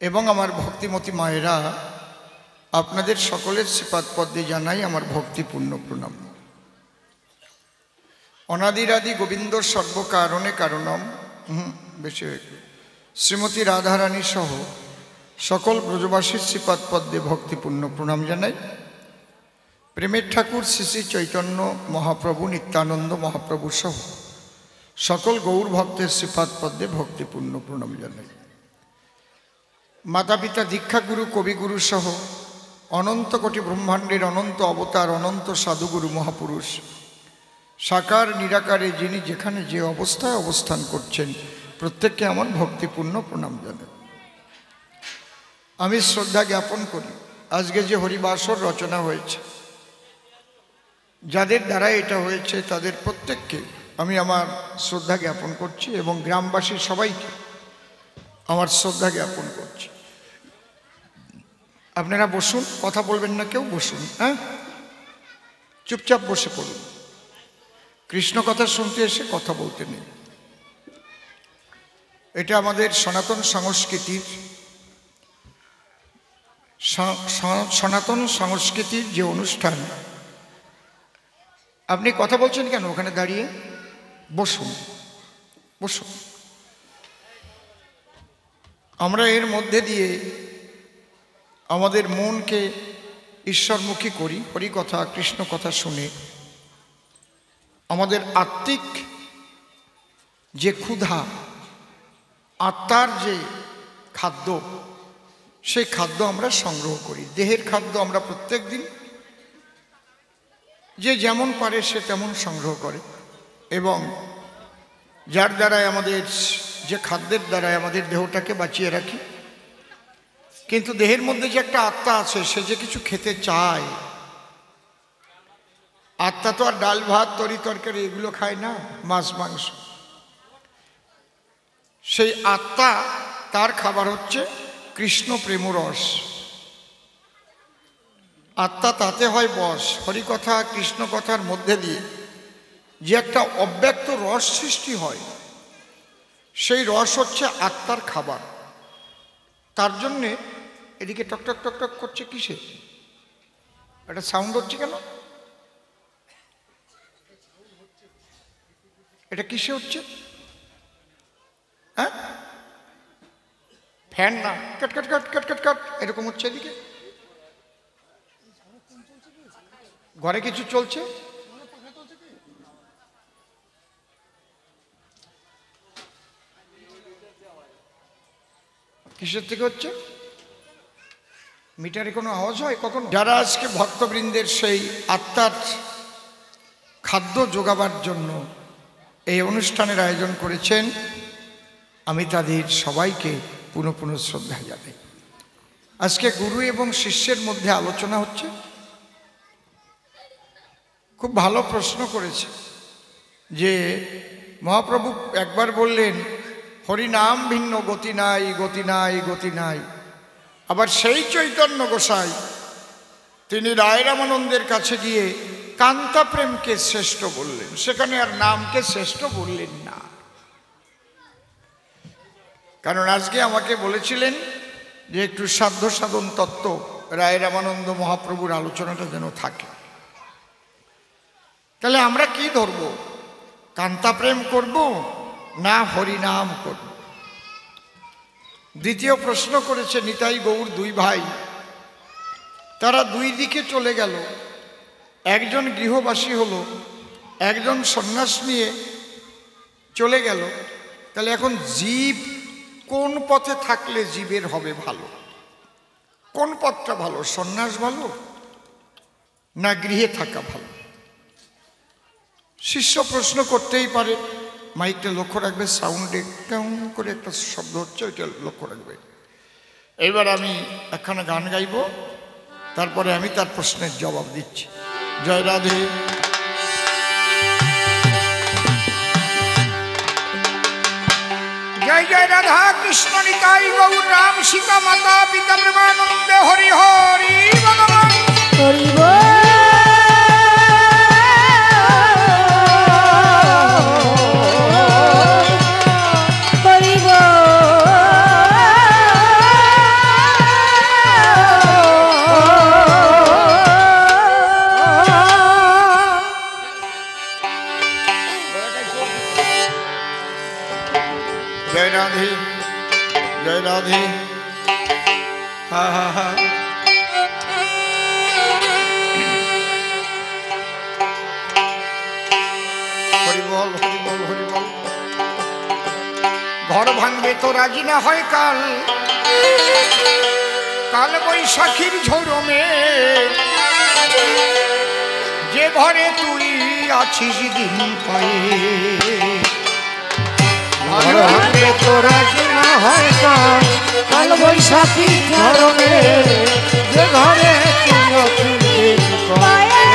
এবং আমার ভক্তিমতী মায়েরা, আপনাদের সকলের শ্রীপাদ পদ্মে জানাই আমার ভক্তিপূর্ণ প্রণাম। অনাদিরাদি গোবিন্দ সর্বকারণে কারণম বেশি শ্রীমতী রাধারানী সহ সকল ব্রজবাসীর শ্রীপাদ পদ্মে ভক্তিপূর্ণ প্রণাম জানাই। প্রেমের ঠাকুর শ্রী শ্রী চৈতন্য মহাপ্রভু নিত্যানন্দ মহাপ্রভু সহ সকল গৌর ভক্তের শ্রীপাদ পদ্মে ভক্তিপূর্ণ প্রণাম জানাই। মাতা পিতা দীক্ষাগুরু কবিগুরু সহ অনন্ত কোটি ব্রহ্মাণ্ডের অনন্ত অবতার অনন্ত সাধুগুরু মহাপুরুষ সাকার নিরাকারে যিনি যেখানে যে অবস্থায় অবস্থান করছেন প্রত্যেককে আমার ভক্তিপূর্ণ প্রণাম জানাই। আমি শ্রদ্ধা জ্ঞাপন করি আজকে যে হরিবাসর রচনা হয়েছে, যাদের দ্বারা এটা হয়েছে তাদের প্রত্যেককে আমি আমার শ্রদ্ধা জ্ঞাপন করছি এবং গ্রামবাসীর সবাইকে আমার শ্রদ্ধা জ্ঞাপন করছি। আপনারা বসুন, কথা বলবেন না কেউ, বসুন, হ্যাঁ, চুপচাপ বসে পড়ুন। কৃষ্ণ কথা শুনতে এসে কথা বলতে নেই। এটা আমাদের সনাতন সংস্কৃতির যে অনুষ্ঠান। আপনি কথা বলছেন কেন ওখানে দাঁড়িয়ে? বসুন বসুন। আমরা এর মধ্যে দিয়ে আমাদের মনকে ঈশ্বরমুখী করি হরিকথা কৃষ্ণ কথা শুনে। আমাদের আত্মিক যে ক্ষুধা, আত্মার যে খাদ্য, সেই খাদ্য আমরা সংগ্রহ করি। দেহের খাদ্য আমরা প্রত্যেক দিন যে যেমন পারে সে তেমন সংগ্রহ করে এবং যার দ্বারায় আমাদের যে খাদ্যের দ্বারায় আমাদের দেহটাকে বাঁচিয়ে রাখি। কিন্তু দেহের মধ্যে যে একটা আত্মা আছে, সে যে কিছু খেতে চায়। আত্মা তো আর ডাল ভাত তরি তরকারি এগুলো খায় না, মাছ মাংস। সেই আত্মা, তার খাবার হচ্ছে কৃষ্ণ প্রেমরস। আত্মা তাতে হয় বশ। হরিকথা কৃষ্ণ কথার মধ্যে দিয়ে যে একটা অব্যক্ত রস সৃষ্টি হয়, সেই রস হচ্ছে আত্মার খাবার। তার জন্যে এদিকে টকটক টকটক করছে, কিসে একটা সাউন্ড হচ্ছে কেন? এটা কিসে হচ্ছে? হ্যাঁ, ফ্যান না, কাট কাট কাট কাট কাট কাট এরকম হচ্ছে। এদিকে ঘরে কিছু চলছে। কিসের থেকে হচ্ছে? মিটারে কোনো আওয়াজ হয় কখনো? যারা আজকে ভক্তবৃন্দের সেই আত্মার খাদ্য যোগাবার জন্য এই অনুষ্ঠানের আয়োজন করেছেন, আমি তাদের সবাইকে পুনঃ পুনঃ শ্রদ্ধা জানাই। আজকে গুরু এবং শিষ্যের মধ্যে আলোচনা হচ্ছে। খুব ভালো প্রশ্ন করেছে যে মহাপ্রভু একবার বললেন হরিনাম ভিন্ন গতি নাই, গতি নাই, গতি নাই। আবার সেই চৈতন্য গোসাই তিনি রায় রামানন্দের কাছে গিয়ে কান্তা প্রেমকে শ্রেষ্ঠ বললেন, সেখানে আর নামকে শ্রেষ্ঠ বললেন না। কারণ আজকে আমাকে বলেছিলেন যে একটু সাধ্য সাধন তত্ত্ব রায় রামানন্দ মহাপ্রভুর আলোচনাটা যেন থাকে। তাহলে আমরা কি ধরব? কান্তা প্রেম করব না হরিনাম করব? দ্বিতীয় প্রশ্ন করেছে নিতাই গৌর দুই ভাই। তারা দুই দিকে চলে গেল। একজন গৃহবাসী হলো, একজন সন্ন্যাস নিয়ে চলে গেল। তাহলে এখন জীব কোন পথে থাকলে জীবের হবে ভালো? কোন পথটা ভালো? সন্ন্যাস ভালো না গৃহে থাকা ভালো? শিষ্য প্রশ্ন করতেই পারে। মাইকটা লক্ষ্য রাখবে, সাউন্ডে কেমন করে একটা শব্দ হচ্ছে, ওইটা লক্ষ্য রাখবে। এবার আমি একখানা গান গাইব, তারপরে আমি তার প্রশ্নের জবাব দিচ্ছি। জয় রাধে। জয় জয় রাধা কৃষ্ণ নিতাই গৌর রাম সীতা মাতা পিতা প্রেমানন্দে হরি হরি ভগবান হরি বল। জয় রাধে। হা হা হা। হরিবল হরিবল হরিবল। ঘর ভাঙবে তো রাজি না হয় কাল, কাল বৈশাখীর ঝরমে, যে ঘরে তুই আছিস দিন পায়ে। ঘর ভাঙবে তো রাজি না হয় কাল, কাল বৈশাখীর ঝরমে, যে ঘরে তুই আছিস দিন পায়ে।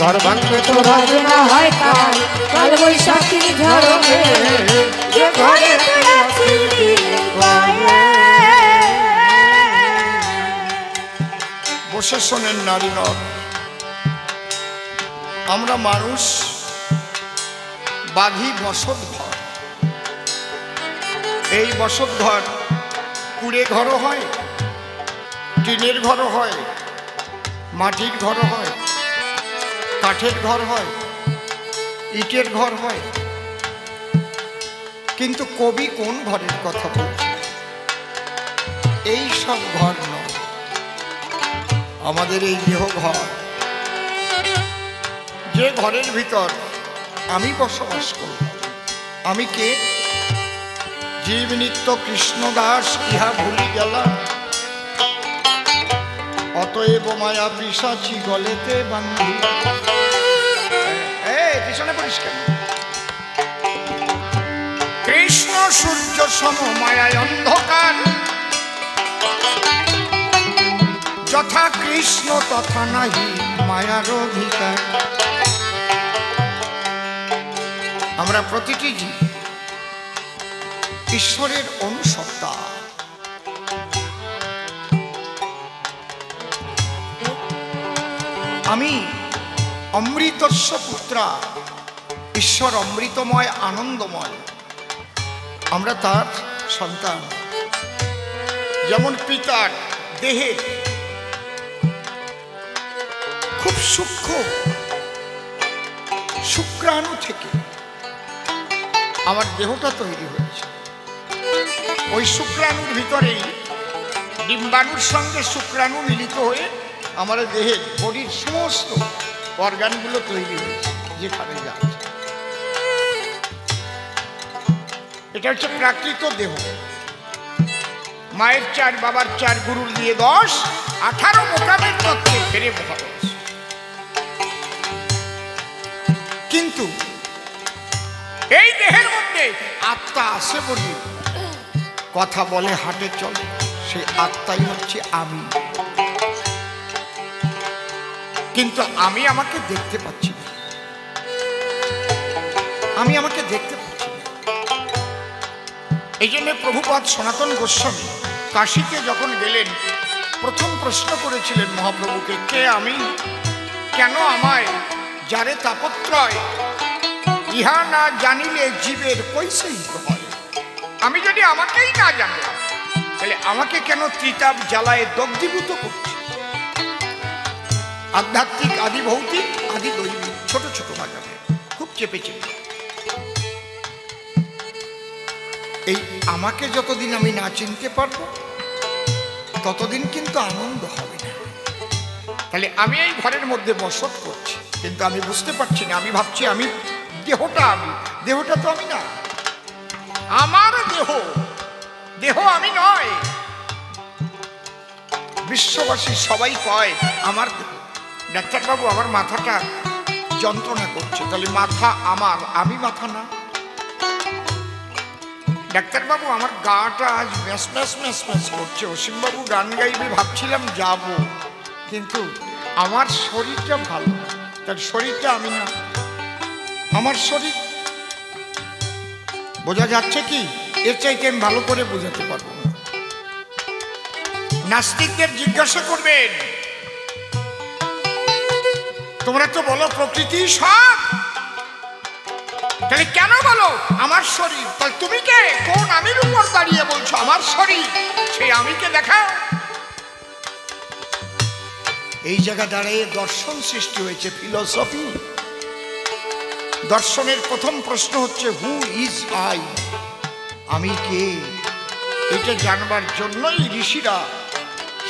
ঘর ভাঙবে তো রাজি না হয় কাল, কাল বৈশাখীর ঝরমে, যে ঘরে তুই আছিস দিন পায়ে। বসে শোনেন নারী নর, আমরা মানুষ বাঘি বসত ঘর। এই বসত ঘর কুড়ে ঘরও হয়, টিনের ঘরও হয়, মাটির ঘরও হয়, কাঠের ঘর হয়, ইটের ঘর হয়। কিন্তু কবি কোন ঘরের কথা বলছে? এই সব ঘর নয়, আমাদের এই দেহ ঘর, যে ঘরের ভিতর আমি বসবাস করি। আমি কে? জীব নিত্য কৃষ্ণদাস ইহা ভুলি গেলাম, অতএব মায়া পিশাচি গলেতে বান্ধি। পিছনে পরিষ্কার। কৃষ্ণ সূর্য সম মায়ায় অন্ধকার, যথা কৃষ্ণ তথা নাহি মায়ার অধিকার। আমরা প্রতিটি জীব ঈশ্বরের অনুসত্তা। আমি অমৃতস্য পুত্রা, ঈশ্বর অমৃতময় আনন্দময়, আমরা তার সন্তান। যেমন পিতার দেহে খুব সূক্ষ্ম শুক্রাণু থেকে আমার দেহটা তৈরি হয়েছে। ওই শুক্রাণুর ভিতরেই ডিম্বাণুর সঙ্গে শুক্রাণু মিলিত হয়ে আমার দেহের বডির সমস্ত অর্গানগুলো তৈরি হয়েছে যেখানে যাচ্ছে। এটা হচ্ছে প্রাকৃত দেহ। মায়ের 4, বাবার 4, গুরুর দিয়ে 10, 18 মোকামের তত্ত্বে ফেরে মহাবশ। কিন্তু এই দেহের মধ্যে আত্মা আছে বলি কথা বলে, হাঁটে, চলে। সেই আত্মাই হচ্ছে আমি। কিন্তু আমি আমাকে দেখতে পাচ্ছি না, আমি আমাকে দেখতে পাচ্ছি না। এই জন্য প্রভুপাদ সনাতন গোস্বামী কাশীতে যখন গেলেন, প্রথম প্রশ্ন করেছিলেন মহাপ্রভুকে, কে আমি, কেন আমায় যারে তাপত্রয়, ইহা না জানিলে জীবের কৈসেই হয়। আমি যদি আমাকেই না জানলাম, তাহলে আমাকে কেন ত্রিতাপ জ্বালায় দগ্ধীভূত করছে? আধ্যাত্মিক, আদি ভৌতিক, আদি দৈবিক, ছোট ছোট বাজাবে, খুব চেপে চেপে। এই আমাকে যতদিন আমি না চিনতে পারবো, ততদিন কিন্তু আনন্দ হবে না। তাহলে আমি এই ঘরের মধ্যে বসত করছি, কিন্তু আমি বুঝতে পারছি না। আমি ভাবছি আমি দেহটা, আমি দেহটা তো আমি না। আমার দেহ, দেহ আমি নয়। বিশ্ববাসী সবাই কয় আমার দেহ। ডাক্তারবাবু, আমার মাথাটা যন্ত্রণা করছে, তাহলে মাথা আমার, আমি মাথা না। ডাক্তারবাবু, আমার গাটা আজ ম্যাস ম্যাস ম্যাস ম্যাস করছে। অসীমবাবু গান গাইবে, ভাবছিলাম যাব, কিন্তু আমার শরীরটা ভালো, তার শরীরটা আমি না। আমার শরীর বোঝা যাচ্ছে কি? এর চাইতে আমি ভালো করে বোঝাতে পারবো না। নাস্তিকদের জিজ্ঞাসা করবেন, তোমরা তো বলো প্রকৃতি সব, তাহলে কেন বলো আমার শরীর? তাহলে তুমি কে? কোন আমির উপর দাঁড়িয়ে বলছো আমার শরীর? সেই আমিকে দেখাও। এই জায়গা দাঁড়িয়ে দর্শন সৃষ্টি হয়েছে, ফিলোসফি। দর্শনের প্রথম প্রশ্ন হচ্ছে হু ইজ আই, আমি কে? এটা জানবার জন্যই ঋষিরা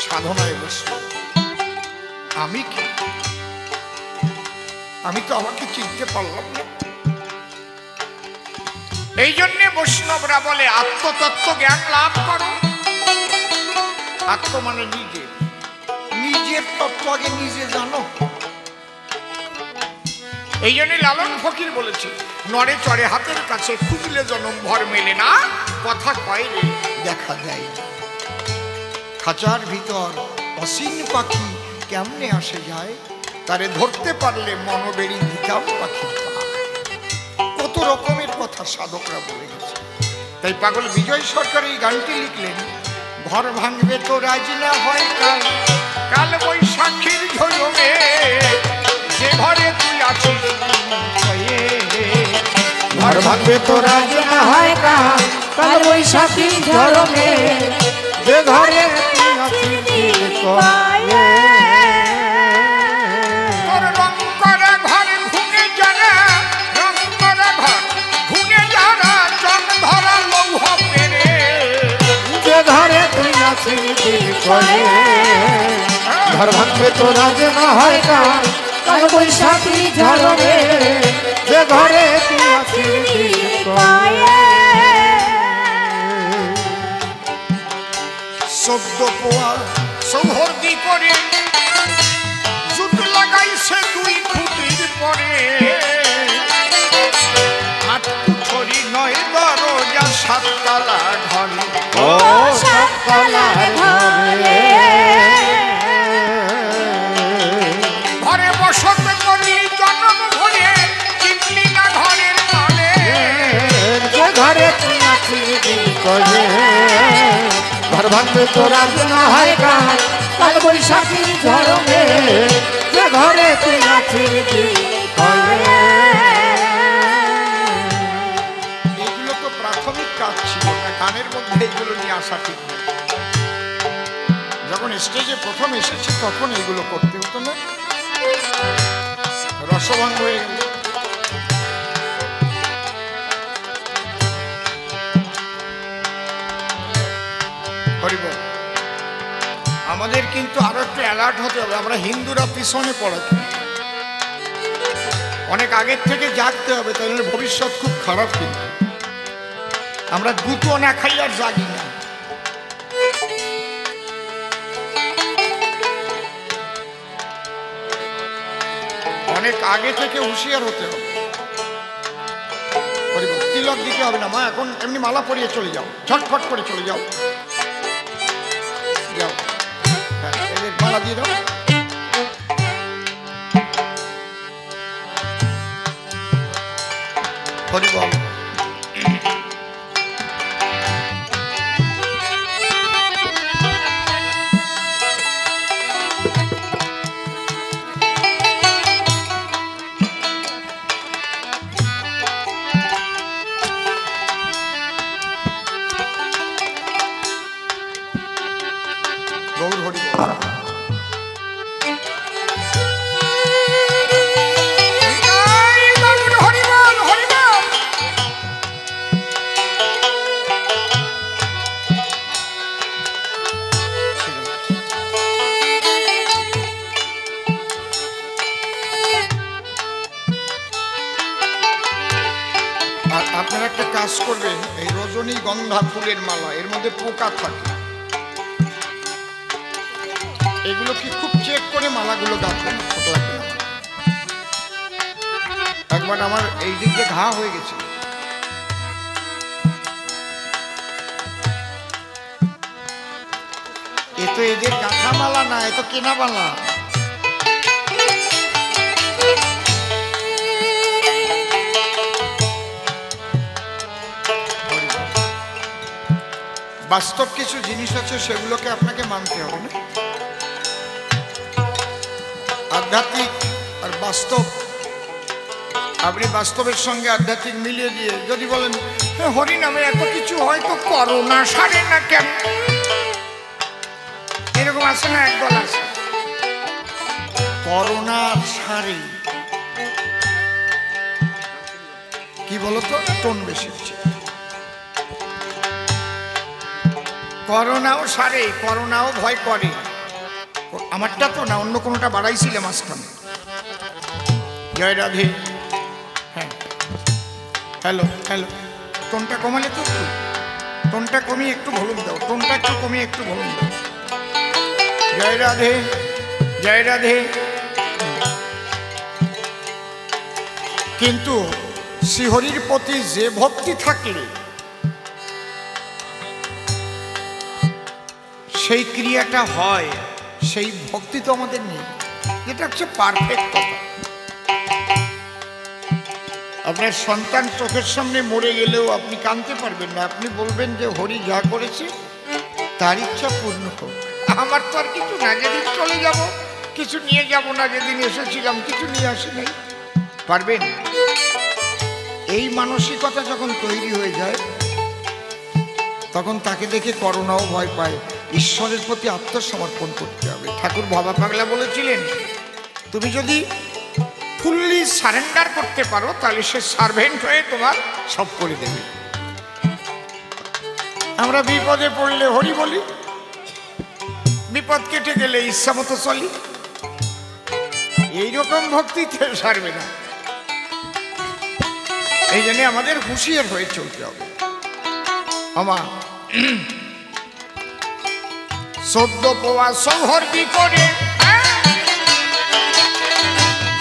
সাধনায় বসল। আমি কে? আমি তো আমাকে চিনতে পারলাম না। এই জন্য বৈষ্ণবরা বলে আত্মতত্ত্ব জ্ঞান লাভ করো। আত্ম মানে নিজে, নিজের তত্ত্ব আগে নিজে জানো। এই জন্য লালন ফকির বলেছে নড়ে চড়ে হাতের কাছে খুঁজলে জনম ভর মেলে না, কথা কয় রে দেখা দেয়। খাঁচার ভিতর অসীম পাখি কেমনে আসে যায়, তারে ধরতে পারলে মনোবেড়ি দিতাম পাখি। কত রকমের কথা সাধকরা বলে গেছে। তাই পাগল বিজয় সরকার এই গানটি লিখলেন, ঘর ভাঙবে তো রাজি না হয় কাল, কাল বৈশাখীর ঝলমে যে ঘরে তুই আছিস ঘর ভাঙবে তো রাজি না হয় কাল, কাল বৈশাখী ঝড়মে যে ঘরে তুই আছিস কয়ে। তোর রং করা ঘর ঘুনে যারা, রং করা ঘর ঘুনে যারা, চক ধরা লৌহ পেরে যে ঘরে তুই আছিস কয়ে। ঘর ভাঙবে তো রাজি না হয় কাল, কাল বৈশাখী ঝড়মে যে ঘরে তুই আছিস কয়ে। শব্দ পোয়া সৌহর্দি করে জুত লাগাইছে দুই খুঁটির পরে, হাত কুঠরি নয় দরজা সাততলা ঘরে। ও সাততলার ঘরে ঘরে বসত করি জন্ম ভরে, চিনলি না ঘরের মানে যে ঘরে তুই আছিস কয়ে। ঘর ভাঙবে তো রাজি না হয় কাল, কাল বৈশাখী ঝড়মে যে ঘরে তুই আছিস কয়ে। এগুলো তো প্রাথমিক কাজ ছিল না, গানের মধ্যে এগুলো নিয়ে আসা ঠিক না। যখন স্টেজে প্রথম এসেছি তখন এগুলো করতে হতো না, রসভঙ্গ হয়ে গেল। হরিবল। আমাদের কিন্তু আরো একটু অ্যালার্ট হতে হবে। আমরা হিন্দুরা পিছনে পড়ে, অনেক আগের থেকে জাগতে হবে, তাহলে ভবিষ্যৎ খুব খারাপ। কিন্তু আমরা দুটো না খাই আর জাগি না। অনেক আগে থেকে হুঁশিয়ার হতে হবে। তিলক দিতে হবে না মা, এখন এমনি মালা পরিয়ে চলে যাও, ঝটফট করে চলে যাও, যাও। হ্যাঁ, এদের মালা দিয়ে দাও। হরিবল। গৌর হরিবল। এই বাবুর হরিবল হরিবল। আর আপনারা একটা কাজ করবেন, এই রজনীগন্ধা ফুলের মালা, এর মধ্যে পোকা থাকে, এগুলো কি খুব চেক করে মালাগুলো গাঁথবেন, পোকা লাগবে না। একবার আমার এই দিক দিয়ে ঘা হয়ে গেছে, এ তো এদের গাঁথা মালা না, এ তো কেনা মালা। বাস্তব কিছু জিনিস আছে, সেগুলোকে আপনাকে মানতে হবে না। আধ্যাত্মিক আর বাস্তব আপনি বাস্তবের সঙ্গে আধ্যাত্মিক মিলিয়ে দিয়ে যদি বলেন হরি নামে এত কিছু হয়তো করোনা সারে না কেন, এরকম আছে না, একদল আছে করোনা সারে, কি বলতো টোন বেশি হচ্ছে, করোনাও সারে, করোনাও ভয় করে, আমারটা তো না, অন্য কোনোটা বাড়াইছিলাম মাঝখানে। জয় রাধে। হ্যাঁ, হ্যালো হ্যালো, টোনটা কমালে তো, একটু টোনটা কমিয়ে একটু ভলুম দাও, টোনটা একটু কমিয়ে একটু ভলুম দাও। জয় রাধে, জয় রাধে। কিন্তু শ্রীহরির প্রতি যে ভক্তি থাকলে সেই ক্রিয়াটা হয়, সেই ভক্তি তো আমাদের নেই, এটা হচ্ছে পারফেক্ট কথা। আপনার সন্তান চোখের সামনে মরে গেলেও আপনি কাঁদতে পারবেন না, আপনি বলবেন যে হরি যা করেছে তার ইচ্ছা পূর্ণ হোক, আমার তো আর কিছু না, যেদিন চলে যাব কিছু নিয়ে যাব না, যেদিন এসেছিলাম কিছু নিয়ে আসি নাই, পারবেন? এই মানসিকতা যখন তৈরি হয়ে যায় তখন তাকে দেখে করোনাও ভয় পায়, ঈশ্বরের প্রতি আত্মসমর্পণ করতে হবে। ঠাকুর বাবা পাগলা বলেছিলেন, তুমি যদি ফুললি সারেন্ডার করতে পারো তাহলে সে সার্ভেন্ট হয়ে তোমার সব করে দেবে। আমরা বিপদে পড়লে হরি বলি, বিপদ কেটে গেলে ইচ্ছা মতো চলি, এইরকম ভক্তিতে সারবে না। এই জন্য আমাদের হুঁশিয়ার হয়ে চলতে হবে। আমা সদ্য পোয়া সৌহর্দি করে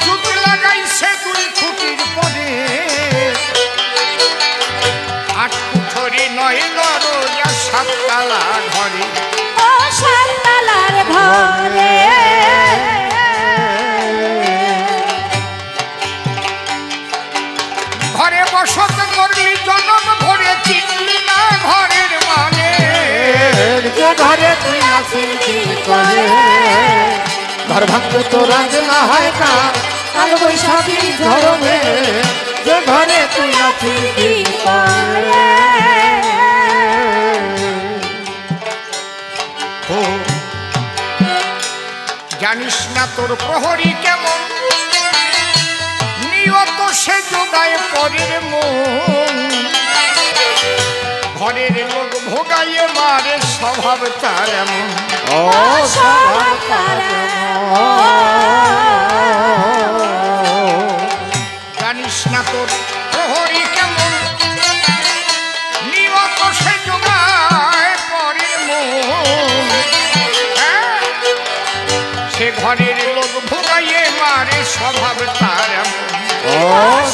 জুত লাগাইছে দুই খুঁটির পরে, আট কুঠরি নয় দরজা সাততলা ঘরে, ও সাততলার ঘরে ঘরে বসত করলি জনম ভরে চিনলি না ঘরের মানে, যে ঘরে তুই আছিস কি করে, ঘর ভাঙতে তোরা যে না হয় কার, কাল বৈশাখী ধরবে যে ঘরে তুই আছিস কি করে। ও জানিস না তোর প্রহরী কেমন, নিয়ত সে যোগায় পরের মন, ঘরের লোক ভোগাইয়ে মারে স্বভাব তার এমন, ও স্বভাব তার জানিস না তোর প্রহরী কেমন, নিয়ত সে যোগায় পরের মন, সে ঘরের লোক ভোগাইয়ে মারে স্বভাব তার এমন, ও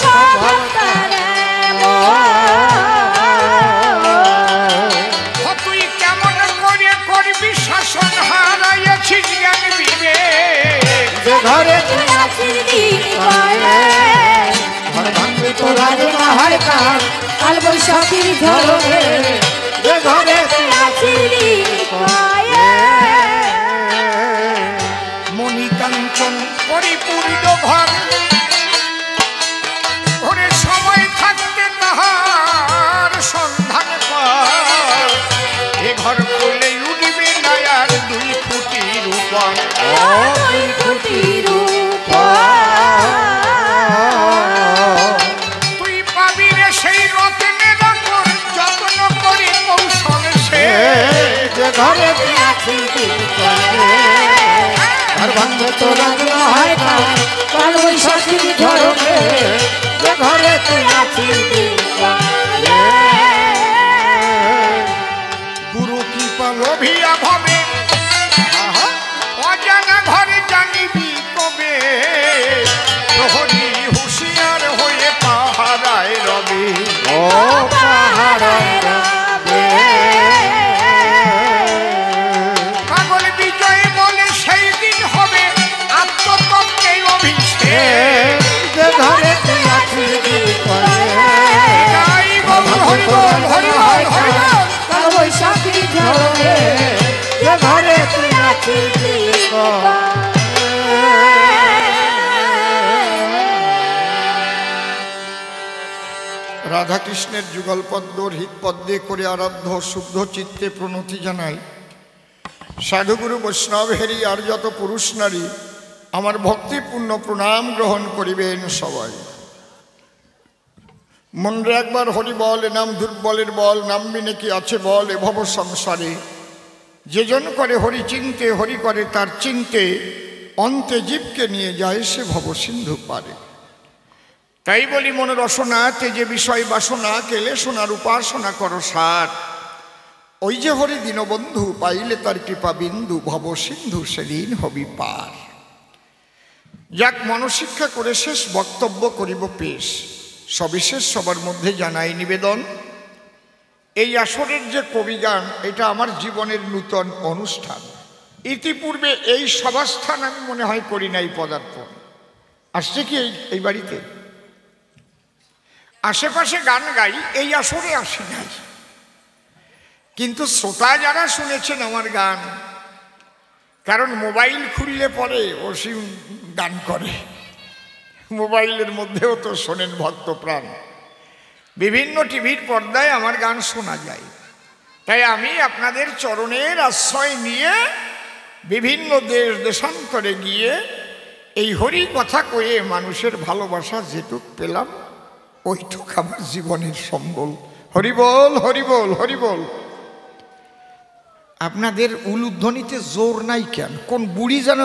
স্বভাব তার তুই কেমন করে করবি শাসন, হারাইয়াছিস জ্ঞান বিবেক, যে ঘরে তুই আছিস কি করে, ঘর ভাঙতে তোরা যে না হয় কার, কাল বৈশাখীর ঝড়ে যে ঘরে তুই আছিস কি করে। মণিকাঞ্চন পরিপূর্ণ ঘর, ঘরে সময় থাকতে তাহার সন্ধান পায়, এ ঘর করলে উঠিবে না আর দুই ফুটির উপর, দুই ফুটির তুই পাবি রে সেই রত্নের আকর, যত্ন করে কৌশল সে, যে ঘরে তুই আছিস কি করে, ঘর ভাঙতে তোরা যে না হয় কার, কাল বৈশাখীর ঝড়ে যে ঘরে তুই আছিস কি করে। গুরু কৃপা লোভিয়া ভাবে, অজানা ঘরে জানিবি কবে, প্রহরী হুঁশিয়ার হয়ে পাহারায় রবে, ও পাহাড়ের রবে, পাগল বিজয় বলে সেই দিন হবে আত্মতত্ত্বে অভিষেক, যে ঘরে তুই আছিস কি করে, গাই বল হরি বল হরি বল হরি বল। কাল বৈশাখীর ঝড়ে যে ঘরে তুই আছিস কি করে। রাধাকৃষ্ণের যুগলপদ্ম হৃৎপদ্মে করে আরাধ্য শুদ্ধ চিত্তে প্রণতি জানাই। সাধুগুরু বৈষ্ণব হেরি আর যত পুরুষ নারী আমার ভক্তিপূর্ণ প্রণাম গ্রহণ করিবেন সবাই। মনরে একবার হরি বল, এ নাম দুর্বলের বল, নামবি নাকি আছে বল এ ভব সংসারে। যেজন করে হরি চিনতে, হরি করে তার চিনতে, অন্তে জীবকে নিয়ে যায় সে ভব সিন্ধু পারে। তাই বলি মনের রসনা তেজে বিষয় বাসনা, কেলে সোনার উপাসনা করো সার। ওই যে হরি দীনবন্ধু পাইলে তার কৃপা বিন্দু, ভব সিন্ধু সেদিন হবি পার। যাক, মনশিক্ষা করে শেষ বক্তব্য করিব পেশ। সবিশেষ সবার মধ্যে জানাই নিবেদন, এই আসরের যে কবিগান এটা আমার জীবনের নূতন অনুষ্ঠান। ইতিপূর্বে এই সভাস্থান আমি মনে হয় করি নাই পদার্পণ। আসছে কি এই বাড়িতে? আশেপাশে গান গাই, এই আসরে আসি নাই। কিন্তু শ্রোতা যারা শুনেছেন আমার গান, কারণ মোবাইল খুললে পরে অসীম গান করে, মোবাইলের মধ্যেও তো শোনেন ভক্ত প্রাণ, বিভিন্ন টিভির পর্দায় আমার গান শোনা যায়। তাই আমি আপনাদের চরণের আশ্রয় নিয়ে বিভিন্ন দেশ দেশান্তরে গিয়ে এই হরি কথা কয়ে মানুষের ভালোবাসা যেটুক পেলাম ওইটুক আমার জীবনের সম্বল। হরিবল হরিবল হরিবল। আপনাদের উলুধ্বনিতে জোর নাই কেন? কোন বুড়ি যেন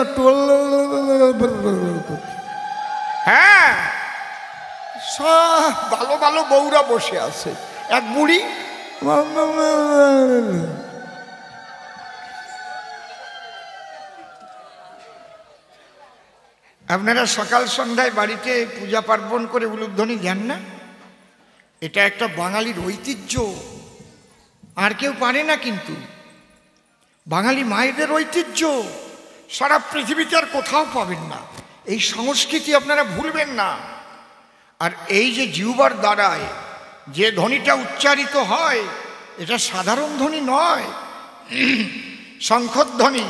হ্যাঁ, সব ভালো ভালো বউরা বসে আছে, এক বুড়ি আপনারা সকাল সন্ধ্যায় বাড়িতে পূজা পার্বণ করে উলুধ্বনি দেন না? এটা একটা বাঙালির ঐতিহ্য, আর কেউ পারে না। কিন্তু বাঙালি মায়েদের ঐতিহ্য সারা পৃথিবীতে আর কোথাও পাবেন না। এই সংস্কৃতি আপনারা ভুলবেন না। আর এই যে জিহ্বার দ্বারায় যে ধ্বনিটা উচ্চারিত হয় এটা সাধারণ ধ্বনি নয়। শঙ্খধ্বনি,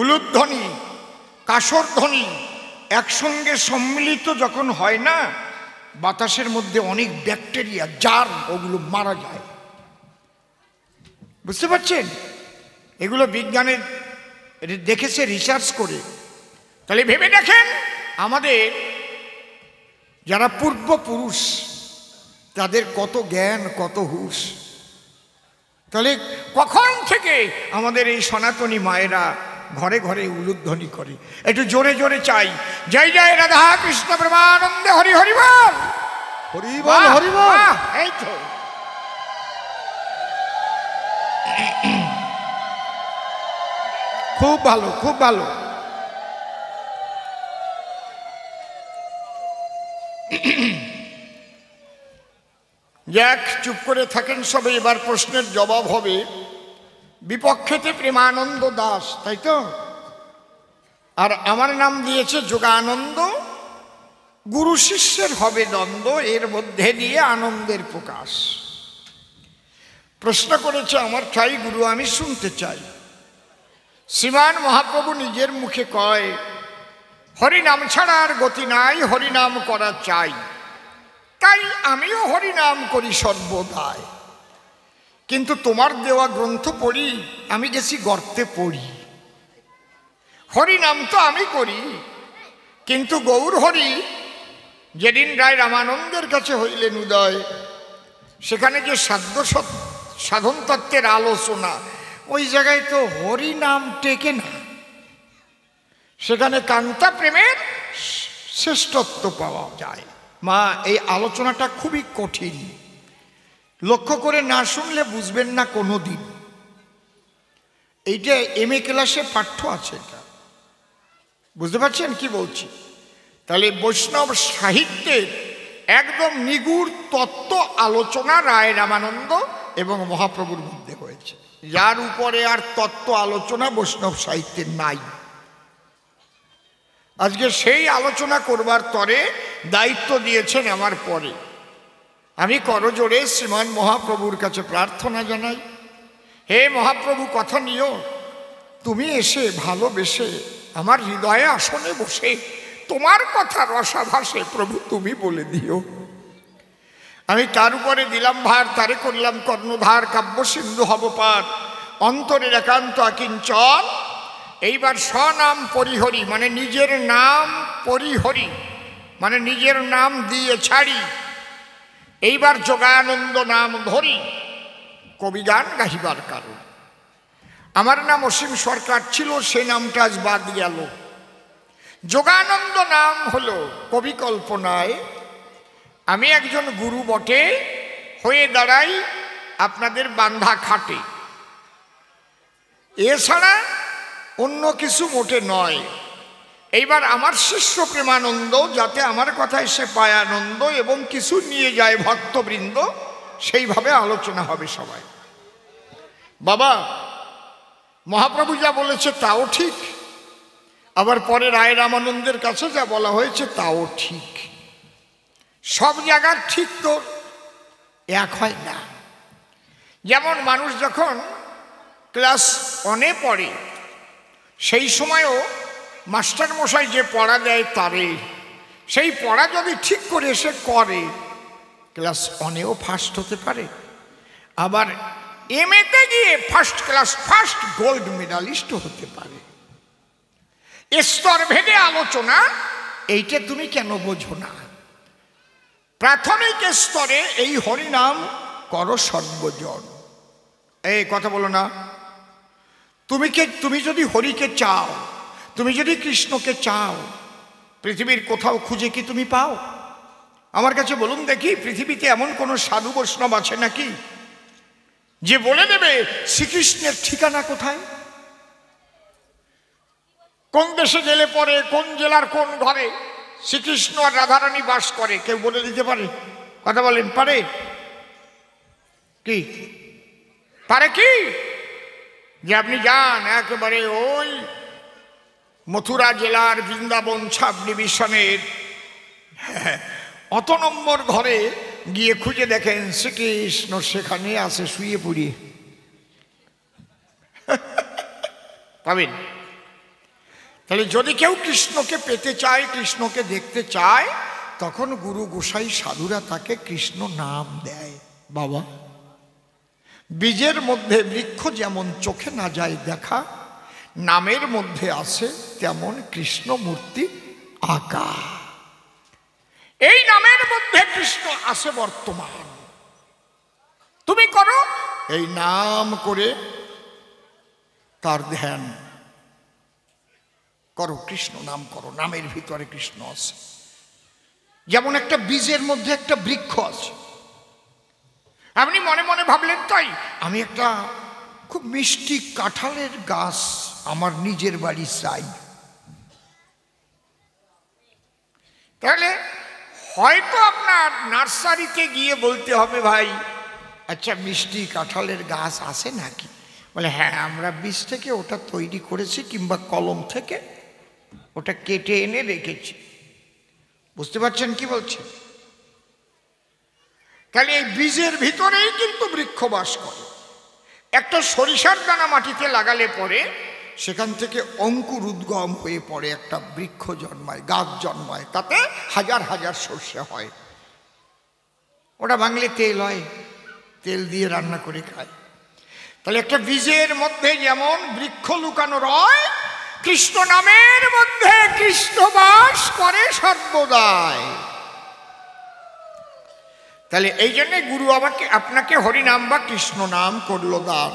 উলুধ্বনি, কাসর ধ্বনি একসঙ্গে সম্মিলিত যখন হয় না, বাতাসের মধ্যে অনেক ব্যাকটেরিয়া জার্ম ওগুলো মারা যায়। বুঝতে পারছেন? এগুলো বিজ্ঞানের দেখেছে রিসার্চ করে। তাহলে ভেবে দেখেন আমাদের যারা পূর্বপুরুষ তাদের কত জ্ঞান, কত হুঁশ। তাহলে কখন থেকে আমাদের এই সনাতনী মায়েরা ঘরে ঘরে উলুধ্বনি করে? একটু জোরে জোরে চাই, জয় জয় রাধা কৃষ্ণ প্রেমানন্দে হরি হরি বল, হরি বল হরি বল। এই তো খুব ভালো, খুব ভালো। যাক, চুপ করে থাকেন সবে। এবার প্রশ্নের জবাব হবে। বিপক্ষেতে প্রেমানন্দ দাস, তাই তো? আর আমার নাম দিয়েছে যোগানন্দ। গুরু শিষ্যের হবে দ্বন্দ্ব, এর মধ্যে দিয়ে আনন্দের প্রকাশ। প্রশ্ন করেছে আমার ঠাই গুরু, আমি শুনতে চাই। শ্রীমান মহাপ্রভু নিজের মুখে কয়, হরিনাম ছাড়া আর গতি নাই, হরিনাম করা চাই। তাই আমিও হরিনাম করি সর্বদাই। কিন্তু তোমার দেওয়া গ্রন্থ পড়ি, আমি গেছি গর্তে পড়ি। হরিনাম তো আমি করি, কিন্তু গৌর হরি যেদিন রায় রামানন্দের কাছে হইলেন উদয়, সেখানে যে সাধন তত্ত্বের আলোচনা, ওই জায়গায় তো হরিনাম টেকে না। সেখানে কান্তা প্রেমের শ্রেষ্ঠত্ব পাওয়া যায়। মা, এই আলোচনাটা খুবই কঠিন, লক্ষ্য করে না শুনলে বুঝবেন না কোনো দিন। এইটা MA ক্লাসে পাঠ্য আছে, এটা বুঝতে পারছেন কি বলছি? তাহলে বৈষ্ণব সাহিত্যের একদম নিগুড় তত্ত্ব আলোচনা রায় রামানন্দ এবং মহাপ্রভুর মধ্যে হয়েছে, যার উপরে আর তত্ত্ব আলোচনা বৈষ্ণব সাহিত্যের নাই। আজকে সেই আলোচনা করবার তরে দায়িত্ব দিয়েছেন আমার পরে। আমি করজোড়ে শ্রীমান মহাপ্রভুর কাছে প্রার্থনা জানাই, হে মহাপ্রভু, কথা নিও। তুমি এসে ভালোবেসে আমার হৃদয়ে আসনে বসে তোমার কথা রসাভাসে প্রভু তুমি বলে দিও। আমি তার উপরে দিলাম ভার, তারে করলাম কর্ণধার, কাব্য সিন্ধু হব পার, অন্তরের একান্ত আকিঞ্চন। এইবার স্বনাম পরিহরি, মানে নিজের নাম পরিহরি, মানে নিজের নাম দিয়ে ছাড়ি। এইবার যোগানন্দ নাম ধরি, কবিগান গাহিবার কারণ। আমার নাম অসীম সরকার ছিল, সে নামটা আজ বাদ গেল। যোগানন্দ নাম হলো কবি কল্পনায় আমি একজন গুরু বটে হয়ে দাঁড়াই আপনাদের বান্ধা খাটে, এছাড়া অন্য কিছু মোটে নয়। এইবার আমার শিষ্য প্রেমানন্দ যাতে আমার কথায় সে পায় আনন্দ এবং কিছু নিয়ে যায় ভক্তবৃন্দ, সেইভাবে আলোচনা হবে সবাই। বাবা মহাপ্রভু যা বলেছে তাও ঠিক, আবার পরে রায় রামানন্দের কাছে যা বলা হয়েছে তাও ঠিক। সব জায়গার ঠিক তো এক হয় না। যেমন মানুষ যখন ক্লাস 1-এ পড়ে, সেই সময়ও মাস্টার মশাই যে পড়া দেয় তারে, সেই পড়া যদি ঠিক করে সে করে, ক্লাস 1-এও ফার্স্ট হতে পারে, আবার এমএতে গিয়ে first class first gold medallist হতে পারে। স্তর ভেদে আলোচনা, এইটা তুমি কেন বোঝো না? প্রাথমিক স্তরে এই হরিনাম করো সর্বজন। এই কথা বলো না, তুমি যদি হরিকে চাও, তুমি যদি কৃষ্ণকে চাও, পৃথিবীর কোথাও খুঁজে কি তুমি পাও? আমার কাছে বলুন দেখি, পৃথিবীতে এমন কোনো সাধু বৈষ্ণব আছে নাকি যে বলে দেবে শ্রীকৃষ্ণের ঠিকানা কোথায়, কোন দেশে গেলে পরে, কোন জেলার কোন ঘরে শ্রীকৃষ্ণ আর রাধারানী বাস করে? কেউ বলে দিতে পারে? কথা বলেন, পারে কি? পারে কি যে আপনি যান একেবারে ওই মথুরা জেলার বৃন্দাবন সাব ডিভিশনের অত নম্বর ঘরে গিয়ে খুঁজে দেখেন শ্রীকৃষ্ণ সেখানে আছে শুয়ে পড়িয়ে? পাবেন? তাহলে যদি কেউ কৃষ্ণকে পেতে চায়, কৃষ্ণকে দেখতে চায়, তখন গুরু গোসাই সাধুরা তাকে কৃষ্ণ নাম দেয়। বাবা, বীজের মধ্যে বৃক্ষ যেমন চোখে না যায় দেখা, নামের মধ্যে আছে তেমন কৃষ্ণ মূর্তি আঁকা। এই নামের মধ্যে কৃষ্ণ আছে বর্তমান। তুমি করো এই নাম করে তার ধ্যান করো, কৃষ্ণ নাম করো, নামের ভিতরে কৃষ্ণ আছে। যেমন একটা বীজের মধ্যে একটা বৃক্ষ আছে। আপনি মনে মনে ভাবলেন তাই আমি একটা খুব মিষ্টি কাঁঠালের গাছ আমার নিজের বাড়ি চাই, তাহলে হয়তো আপনার নার্সারিতে গিয়ে বলতে হবে, ভাই আচ্ছা মিষ্টি কাঁঠালের গাছ আছে নাকি? বলে হ্যাঁ, আমরা বীজ থেকে ওটা তৈরি করেছি, কিংবা কলম থেকে ওটা কেটে এনে রেখেছি। বুঝতে পারছেন কি বলছে? তাহলে এই বীজের ভিতরেই কিন্তু বৃক্ষ বাস করে। একটা সরিষার দানা মাটিতে লাগালে পরে সেখান থেকে অঙ্কুর উদ্গম হয়ে পড়ে, একটা বৃক্ষ জন্মায়, গাছ জন্মায়, তাতে হাজার হাজার সর্ষে হয়। ওটা ভাঙলে তেল হয়, তেল দিয়ে রান্না করে খায়। তাহলে একটা বীজের মধ্যে যেমন বৃক্ষ লুকানো রয়, কৃষ্ণ নামের মধ্যে কৃষ্ণ বাস করে সর্বদাই। তাহলে এই জন্যে গুরু আপনাকে হরিনাম বা কৃষ্ণ নাম করলো দান।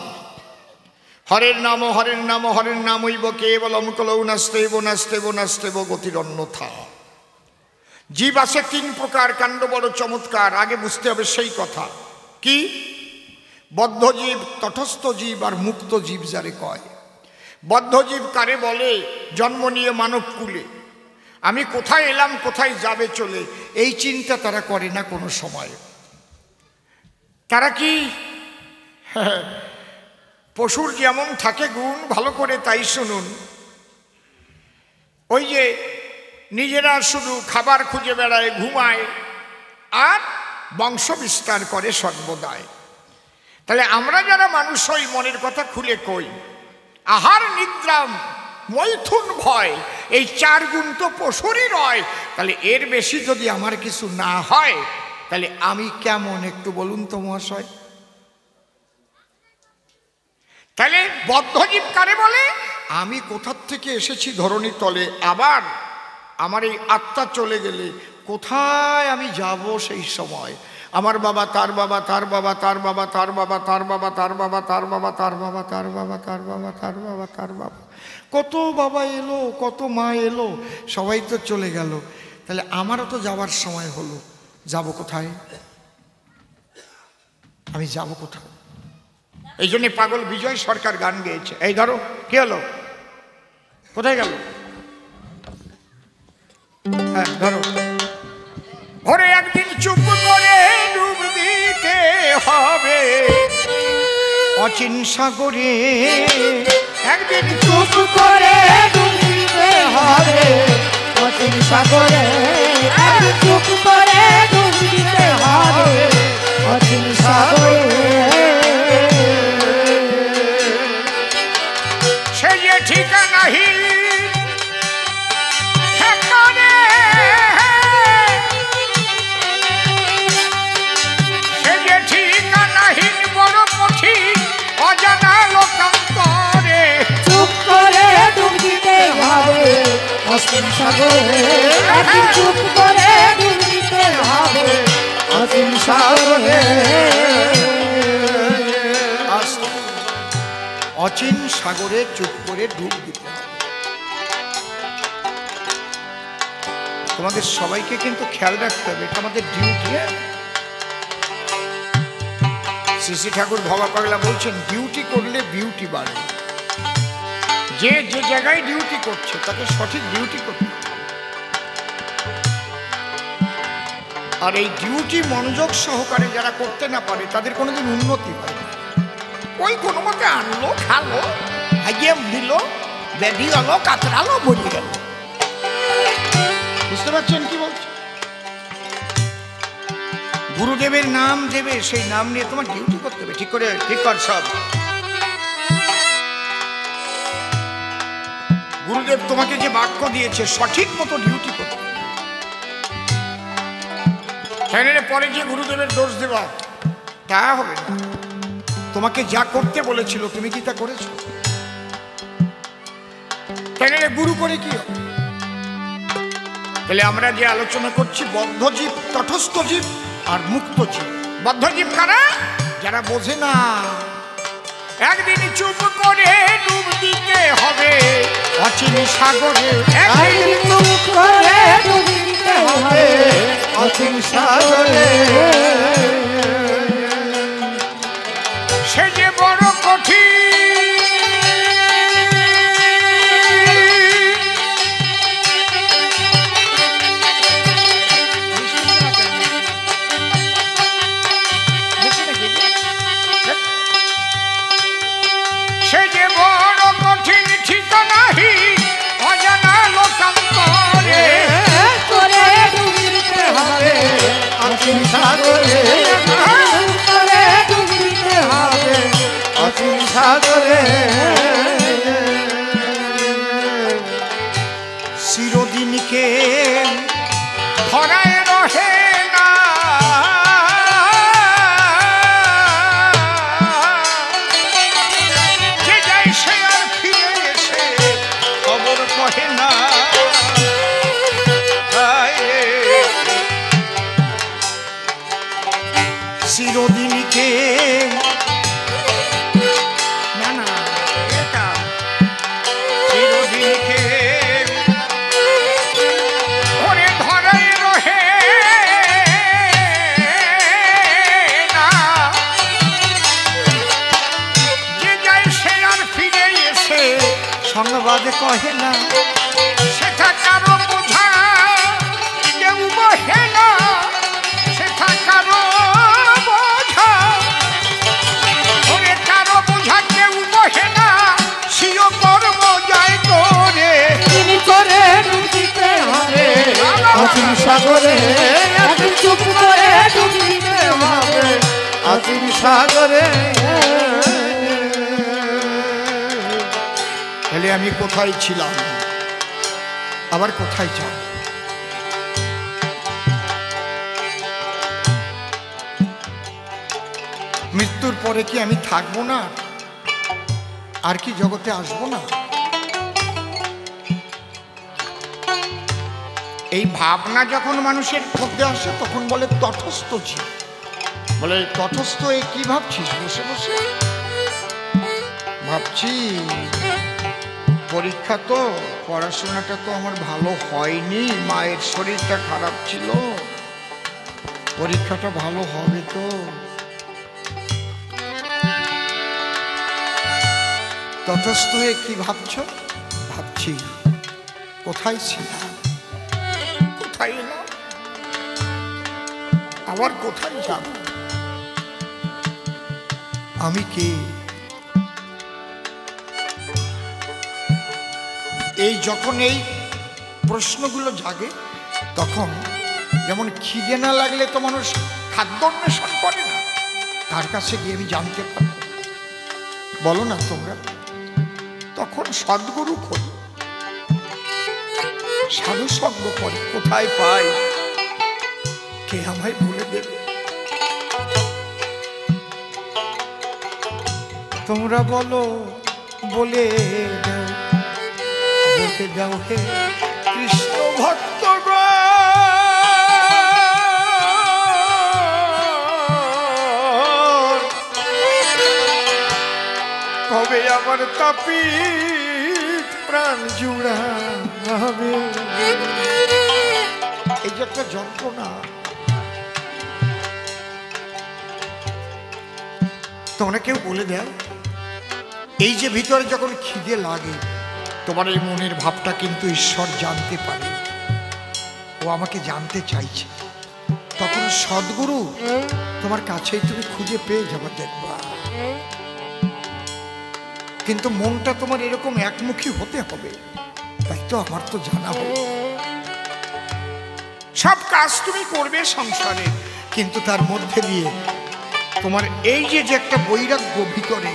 হরের নাম হরের নাম হরের নাম হইব কেবলম কলৌ নাস্তেব নাস্তেব নাস্তেব গতির অন্যথা। জীব আছে 3 প্রকার, কাণ্ড বড় চমৎকার। আগে বুঝতে হবে সেই কথা কি? বদ্ধ জীব, তটস্থ জীব আর মুক্ত জীব যারে কয়। বদ্ধ জীব কারে বলে? জন্ম নিয়ে মানব কুলে আমি কোথায় এলাম, কোথায় যাবে চলে, এই চিন্তা তারা করে না কোনো সময়। তারা কি পশুর যেমন থাকে গুণ, ভালো করে তাই শুনুন। ওই যে নিজেরা শুধু খাবার খুঁজে বেড়ায়, ঘুমায় আর বংশ বিস্তার করে সর্বদাই। তাহলে আমরা যারা মানুষ হই, মনের কথা খুলে কই, আহার নিদ্রা মৈথুন ভয়, এই 4 গুণ তো পশুরই রয়। তাহলে এর বেশি যদি আমার কিছু না হয়, তাহলে আমি কেমন একটু বলুন তো মহাশয়? তাহলে বদ্ধজীব কারে বলে? আমি কোথার থেকে এসেছি ধরণীর তলে, আবার আমার এই আত্মা চলে গেলে কোথায় আমি যাব সেই সময়? আমার বাবা, তার বাবা, তার বাবা, তার বাবা, তার বাবা, তার বাবা, তার বাবা, তার বাবা, তার বাবা, তার বাবা, তার বাবা, তার বাবা, তার বাবা, কত বাবা এলো, কত মা এলো, সবাই তো চলে গেল। তাহলে আমারও তো যাওয়ার সময় হলো, যাব কোথায়? আমি যাব কোথায়? এই জন্যে পাগল বিজয় সরকার গান গেয়েছে। এই ধরো, কি হলো, কোথায় গেল? হ্যাঁ ধরো। ওরে একদিন চুপ করে ডুব দিতে হবে অচিন সাগরে, একদিন চুপ করে ডুব দিতে হবে অচিন সাগরে, চুপ করে ডুব দিতে হবে অচিন সাগরে। সে যে ঠিকানাহীন বড় কঠিন অজানা লোকান্তরে, চুপ করে ডুব দিতে হবে অচিন সাগরে, চুপ করে ডুব দিতে হবে অচিন সাগরে। অচিন সাগরে চুপ করে ডুব দিতে হবে। তোমাদের সবাইকে কিন্তু খেয়াল রাখতে হবে, এটা আমাদের ডিউটি। শ্রী ঠাকুর ভবা পাগলা বলছেন, ডিউটি করলে বিউটি বাড়ে। যে যে জায়গায় ডিউটি করছে তাকে সঠিক ডিউটি করতে হবে। আর এই ডিউটি মনোযোগ সহকারে যারা করতে না পারে তাদের কোনোদিন উন্নতি হয় না। ওই কোনো মতে আনলো, খালো, হাইয়েম দিল, বেডি হলো, কাতরালো, মরে গেল। বুঝতে পারছেন কি বলছি? গুরুদেবের নাম দেবে, সেই নাম নিয়ে তোমার ডিউটি করতে হবে। ঠিক করে ঠিক কর সব। গুরুদেব তোমাকে যে বাক্য দিয়েছে সঠিক মতো ডিউটি করতে হবে। পরে যে গুরুদেবের দোষ দেওয়া তা হবে না। তোমাকে যা করতে বলেছিল তুমি কি তা করেছো? গুরু করে কি হবে? তাহলে আমরা যে আলোচনা করছি বদ্ধজীব, তটস্থ জীব আর মুক্ত জীব। বদ্ধজীব কারা? যারা বোঝে না। একদিন চুপ করে ডুব দিতে হবে অচিন সাগরে, একদিন চুপ করে ডুব দিতে হবে অচিন সাগরে। সে যে বড় কঠিন ঠিকানাহীন অজানা লোকান্তরে, করে ডুব দিতে হবে অচিন সাগরে, করে ডুব দিতে হবে অচিন সাগরে। চিরদিনকে ধরায় রহে না, যে যায় সে আর ফিরে এসে খবর কহে না। চিরদিনকে না না এটা চিরদিনকে ওরে ধরায় রহে না, যে যায় সে আর ফিরে এসে সংবাদ কহে না। সেটা কারো বোঝা কেউ বহে না, সেটা কারো বোঝা, ওরে কারো বোঝা কেউ বহে না। সিও কর্ম যায় করে, তিনি করে ডুব দিতে হবে অচিন সাগরে, একদিন চুপ করে ডুব দিতে হবে অচিন সাগরে। তাহলে আমি কোথায় ছিলাম, আবার কোথায় যাব? মৃত্যুর পরে কি আমি থাকবো না, আর কি জগতে আসবো না? এই ভাবনা যখন মানুষের মধ্যে আসে তখন বলে তটস্থ জীব। বলে তটস্থ এ কি ভাবছিস বসে বসে? ভাবছি পরীক্ষা তো, পড়াশোনাটা তো আমার ভালো হয়নি, মায়ের শরীরটা খারাপ ছিল, পরীক্ষাটা ভালো হবে তো। তটস্থ হয়ে কি ভাবছো? ভাবছি কোথায় ছিলাম, কোথায় এলাম, আবার কোথায় যাব, আমি কে? এই যখন এই প্রশ্নগুলো জাগে তখন যেমন খিদে না লাগলে তো মানুষ খাদ্য অন্বেষণ করে না, তার কাছে গিয়ে আমি জানতে পারবো। বলো না তোমরা? তখন সদ্গুরু খোঁজে, সাধু সঙ্গ করে, কোথায় পাই, কে আমায় বলে দেবে? তোমরা বলো, বলে দাও, বলতে দাও হে কৃষ্ণ ভক্ত কবে আমার তাপিত প্রাণ জুড়াবে। এই যে একটা যন্ত্রণা, তোমরা কেউ বলে দাও, এই যে ভিতরে যখন খিদে লাগে, তোমার এই মনের ভাবটা কিন্তু ঈশ্বর জানতে পারে, ও আমাকে জানতে চাইছে। তখন সদ্গুরু তোমার কাছেই তুমি খুঁজে পেয়ে যাবে, দেখবা। কিন্তু মনটা তোমার এরকম একমুখী হতে হবে, তাই তো আমার তো জানা হবে। সব কাজ তুমি করবে সংসারে, কিন্তু তার মধ্যে দিয়ে তোমার এই যে যে একটা বৈরাগ্য ভিতরে,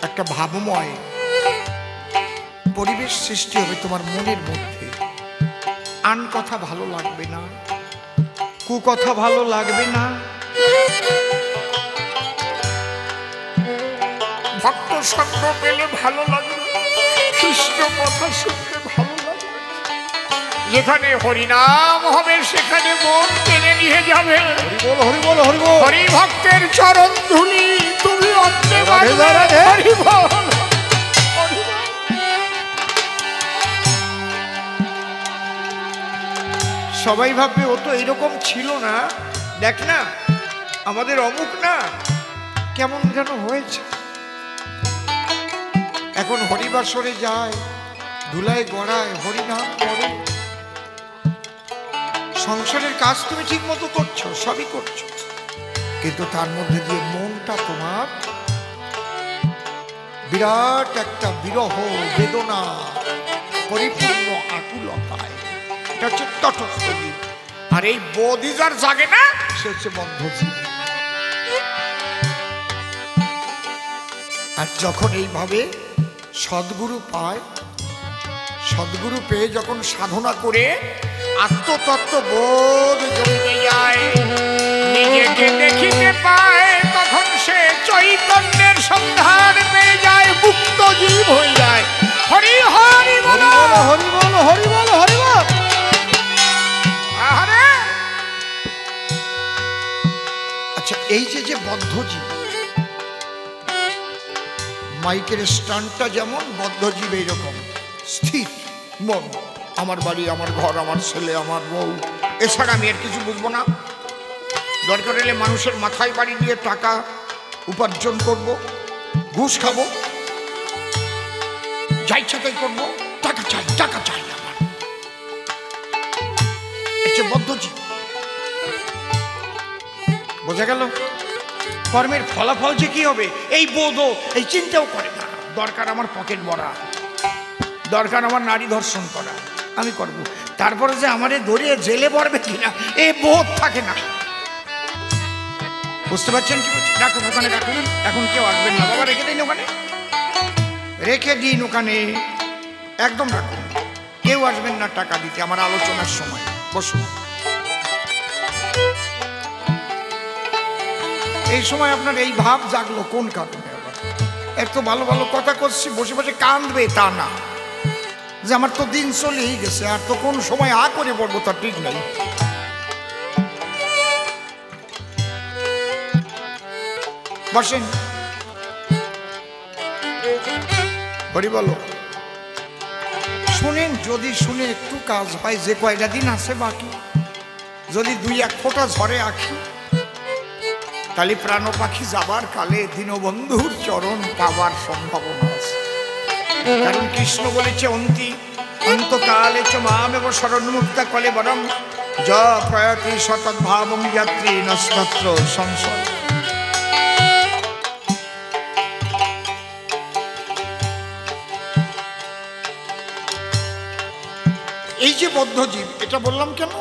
একটা ভাবময় পরিবেশ সৃষ্টি হবে তোমার মনের মধ্যে। আন কথা ভালো লাগবে না, কুকথা ভালো লাগবে না, ভক্ত সঙ্গ পেলে ভালো লাগবে, কৃষ্ণ কথা শুনতে ভালো লাগবে, যেখানে হরিনাম হবে সেখানে মন টেনে নিয়ে যাবে। হরি বল হরি বল। হরি ভক্তের চরণ ধুলি তুমি অন্তে রাধে বাজবে। রাধে। হরি বল, হরি বল। সবাই ভাববে ও তো এরকম ছিল না, দেখ না আমাদের অমুক না, কেমন যেন হয়েছে। এখন হরিবাসরে যায়, ধুলায় গড়ায়, হরিনাম করে। সংসারের কাজ তুমি ঠিক মতো করছো, সবই করছো, কিন্তু তার মধ্যে দিয়ে মনটা তোমার বিরাট একটা বিরহ বেদনা পরিপূর্ণ আকুলতায়। এটা হচ্ছে তটস্থ জীব। আর এই বোধি যার জাগে না সে হচ্ছে বদ্ধ জীব। আর যখন এইভাবে সদ্গুরু পায়, সদ্গুরু পেয়ে যখন সাধনা করে আত্মতত্ত্ব বোধ জমে যায়, নিজেকে দেখিতে পায়, তখন সে চৈতন্যের সন্ধান পেয়ে যায়, মুক্ত জীব হয়ে যায়। হরি হরি বল, হরি বল হরি বল হরি বল। আহারে আচ্ছা, এই যে যে বদ্ধ জীব, মাইকের স্ট্যান্ডটা যেমন বদ্ধ জীব এইরকম স্থির মন, আমার বাড়ি, আমার ঘর, আমার ছেলে, আমার বউ, এছাড়া আমি আর কিছু বুঝবো না। দরকার হলে মানুষের মাথায় বাড়ি দিয়ে টাকা উপার্জন করব, ঘুষ খাবো, যা ইচ্ছা তাই করবো, টাকা চাই, টাকা চাই আমার। হচ্ছে বদ্ধ জীব। বোঝা গেল? কর্মের ফলাফল যে কি হবে এই বোধও, এই চিন্তাও করে না। দরকার আমার পকেট ভরা, দরকার আমার নারী ধর্ষণ করা, আমি করব। তারপরে যে আমারে ধরিয়ে জেলে পড়বে কিনা এ বোধ থাকে না। বুঝতে পারছেন কি বলছি? রাখুন ওখানে, রাখুন, এখন কেউ আসবেন না বাবা, রেখে দিন ওখানে, রেখে দিন ওখানে, একদম রাখুন, কেউ আসবেন না টাকা দিতে আমার আলোচনার সময়। বসুন। এই এই সময় আপনার এই ভাব জাগলো কোন কারণে? আবার এত ভালো ভালো কথা করছি, বসে বসে কাঁদবে তা না, যে আমার তো দিন চলেই গেছে, আর তো কোন সময় আ করে পড়বো তার ঠিক নাই। বসেন, হরি বলো। শুনেন, যদি শুনে একটু কাজ হয়, যে কয়টা দিন আছে বাকি, যদি 2-1 ফোঁটা ঝরে আঁখি, তাহলে প্রাণ পাখি যাবার কালে দীনবন্ধুর চরণ পাবার সম্ভাবনা আছে। কারণ কৃষ্ণ বলেছে, অন্তকালে চ মামেব শরণমুক্তা কলে বরং য প্রয়াতি সতদ্ভাবং যাত্রী নস্তত্র সংশয়। এই যে বদ্ধজীব, এটা বললাম কেন?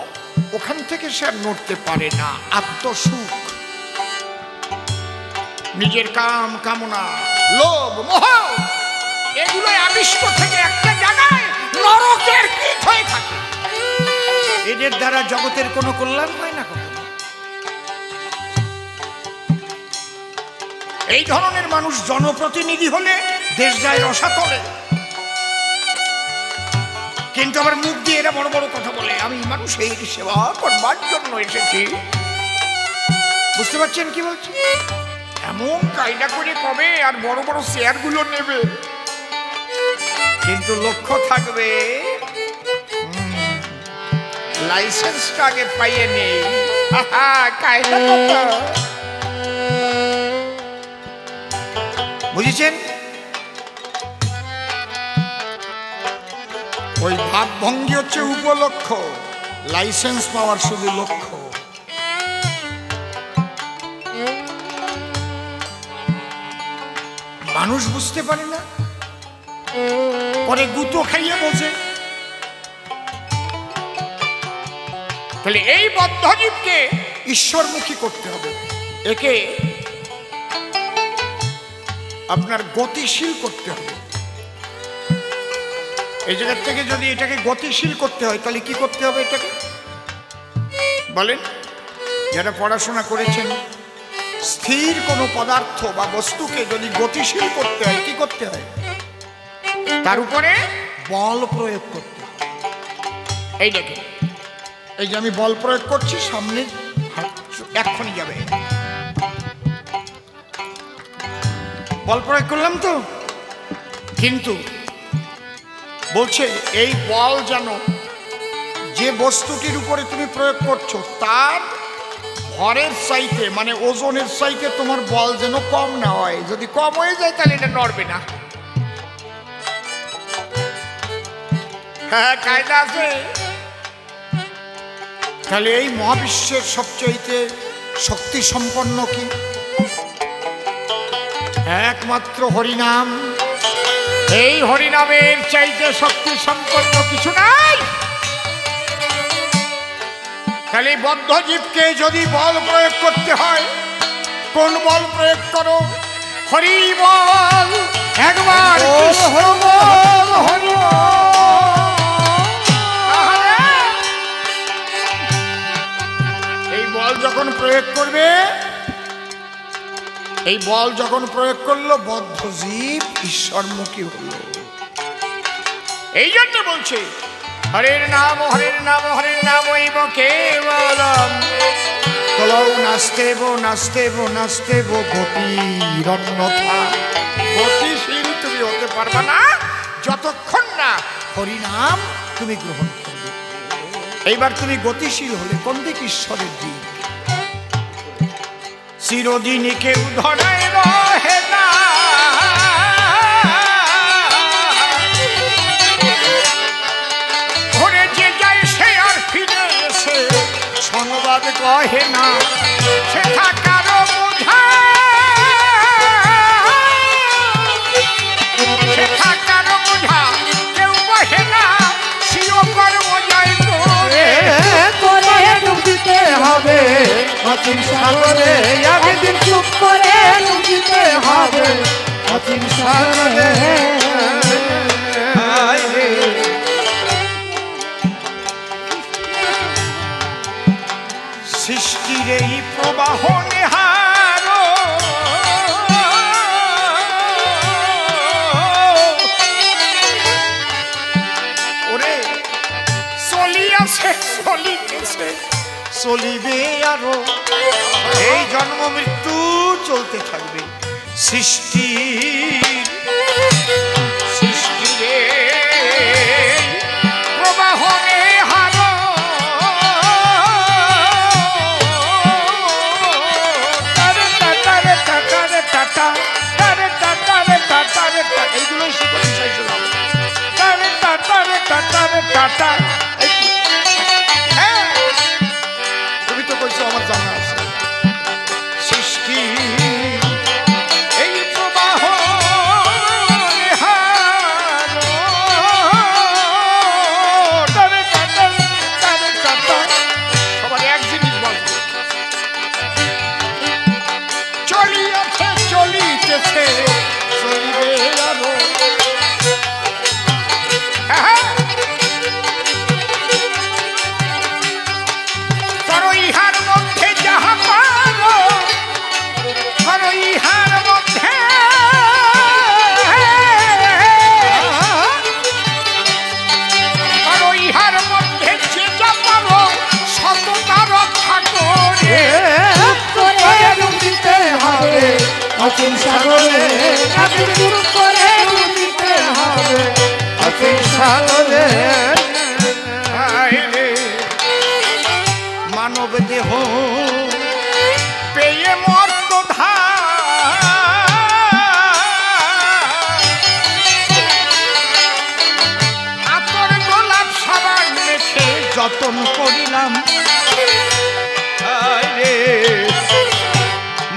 ওখান থেকে সে আর নড়তে পারে না। আত্মসুখ, নিজের কাম কামনা, লোভ মোহ, এগুলো আবিষ্ট থেকে একটা জায়গায় নরকের কীট হয়ে থাকে। এদের দ্বারা জগতের কোনো কল্যাণ হয় না। এই ধরনের মানুষ জনপ্রতিনিধি হলে দেশ যায় রসাতলে, কিন্তু আবার মুখ দিয়ে এরা বড় বড় কথা বলে, আমি মানুষের সেবা করবার জন্য এসেছি। বুঝতে পারছেন কি বলছি? এমন কায়দা করে কবে আর বড় বড় শেয়ারগুলো নেবে, কিন্তু লক্ষ্য থাকবে লাইসেন্সটা আগে পাইয়ে নেই। কায়দা বুঝেছেন? ওই ভাবভঙ্গি হচ্ছে উপলক্ষ, লাইসেন্স পাওয়ার শুধু লক্ষ্য। মানুষ বুঝতে পারে না, পরে গুতো খাইয়ে বোঝে। তাহলে এই বদ্ধজীবকে ঈশ্বরমুখী করতে হবে, একে আপনার গতিশীল করতে হবে। এই জায়গার থেকে যদি এটাকে গতিশীল করতে হয়, তাহলে কি করতে হবে? এটাকে বলেন, যারা পড়াশোনা করেছেন, স্থির কোনো পদার্থ বা বস্তুকে যদি গতিশীল করতে হয়, কি করতে হয়? তার উপরে বল প্রয়োগ করতে হয়। এই দেখেন, এই যে আমি বল প্রয়োগ করছি, সামনে এক্ষুনি যাবে, বল প্রয়োগ করলাম তো, কিন্তু বলছে এই বল যেন যে বস্তুটির উপরে তুমি প্রয়োগ করছো তার ভরের চাইতে, মানে ওজনের চাইতে তোমার বল যেন কম না হয়। যদি কম হয়ে যায় তাহলে এটা নড়বে না। হ্যাঁ, কায়দা আছে। তাহলে এই মহাবিশ্বের সবচাইতে শক্তি সম্পন্ন কি? একমাত্র হরিনাম। এই হরিনামের চাইতে শক্তি সম্পন্ন কিছু নাই। তাহলে বদ্ধজীবকে যদি বল প্রয়োগ করতে হয়, কোন বল প্রয়োগ করো? হরি বল। একবার এই বল যখন প্রয়োগ করবে, এই বল যখন প্রয়োগ করলো, বদ্ধজীব ঈশ্বরমুখী হলো। এই জন্য বলছে হরের নাম হরের নাম হরের নাম ওইব কেবলম কলৌ নাস্তেব নাস্তেব নাস্তেব গতিরন্যথা। গতিশীল তুমি হতে পারবা না যতক্ষণ না হরিনাম তুমি গ্রহণ করবে। এইবার তুমি গতিশীল হলে কোন দিক? ঈশ্বরের দিক। চিরদিনই কেউ ধরায় রহে না, ঘরে যে যায় সে আর ফিরে এসে সংবাদ কহে না। সে থাকারও বোঝা, সে থাকারও বোঝা কেউ বহে না। সিও কর্ম যায় করে করে ডুবিতে হবে অচিন সাগরে, একদিন চুপ করে ডুবিতে হবে অচিন সাগরে। সৃষ্টির এই প্রবাহ নেহারো আছে চলিবে আরো, এই জন্ম মৃত্যু চলতে থাকবে। সৃষ্টি সৃষ্টিরে প্রবাহনে হার, এইগুলোই শিখতে চাইছিলাম। তুমি তো কইছো আমার জানা আছে। সৃষ্টি এই প্রবাহ সবার এক জিনিস বলবো, চলিয়াছে চলিতেছে চলিবে আরো। করো ইহার মধ্যে যাহা পারো, করো ইহার মধ্যে, করো ইহার মধ্যে যে যা পারো, সততা রক্ষা করে করে ডুবিতে হবে অসীম সাগরে, চুপ করে ডুবিতে হবে অসীম সাগরে। মানব দেহ পেয়ে মর্ত আতর গোলাপ সাবান মেখে যতন করিলাম। রে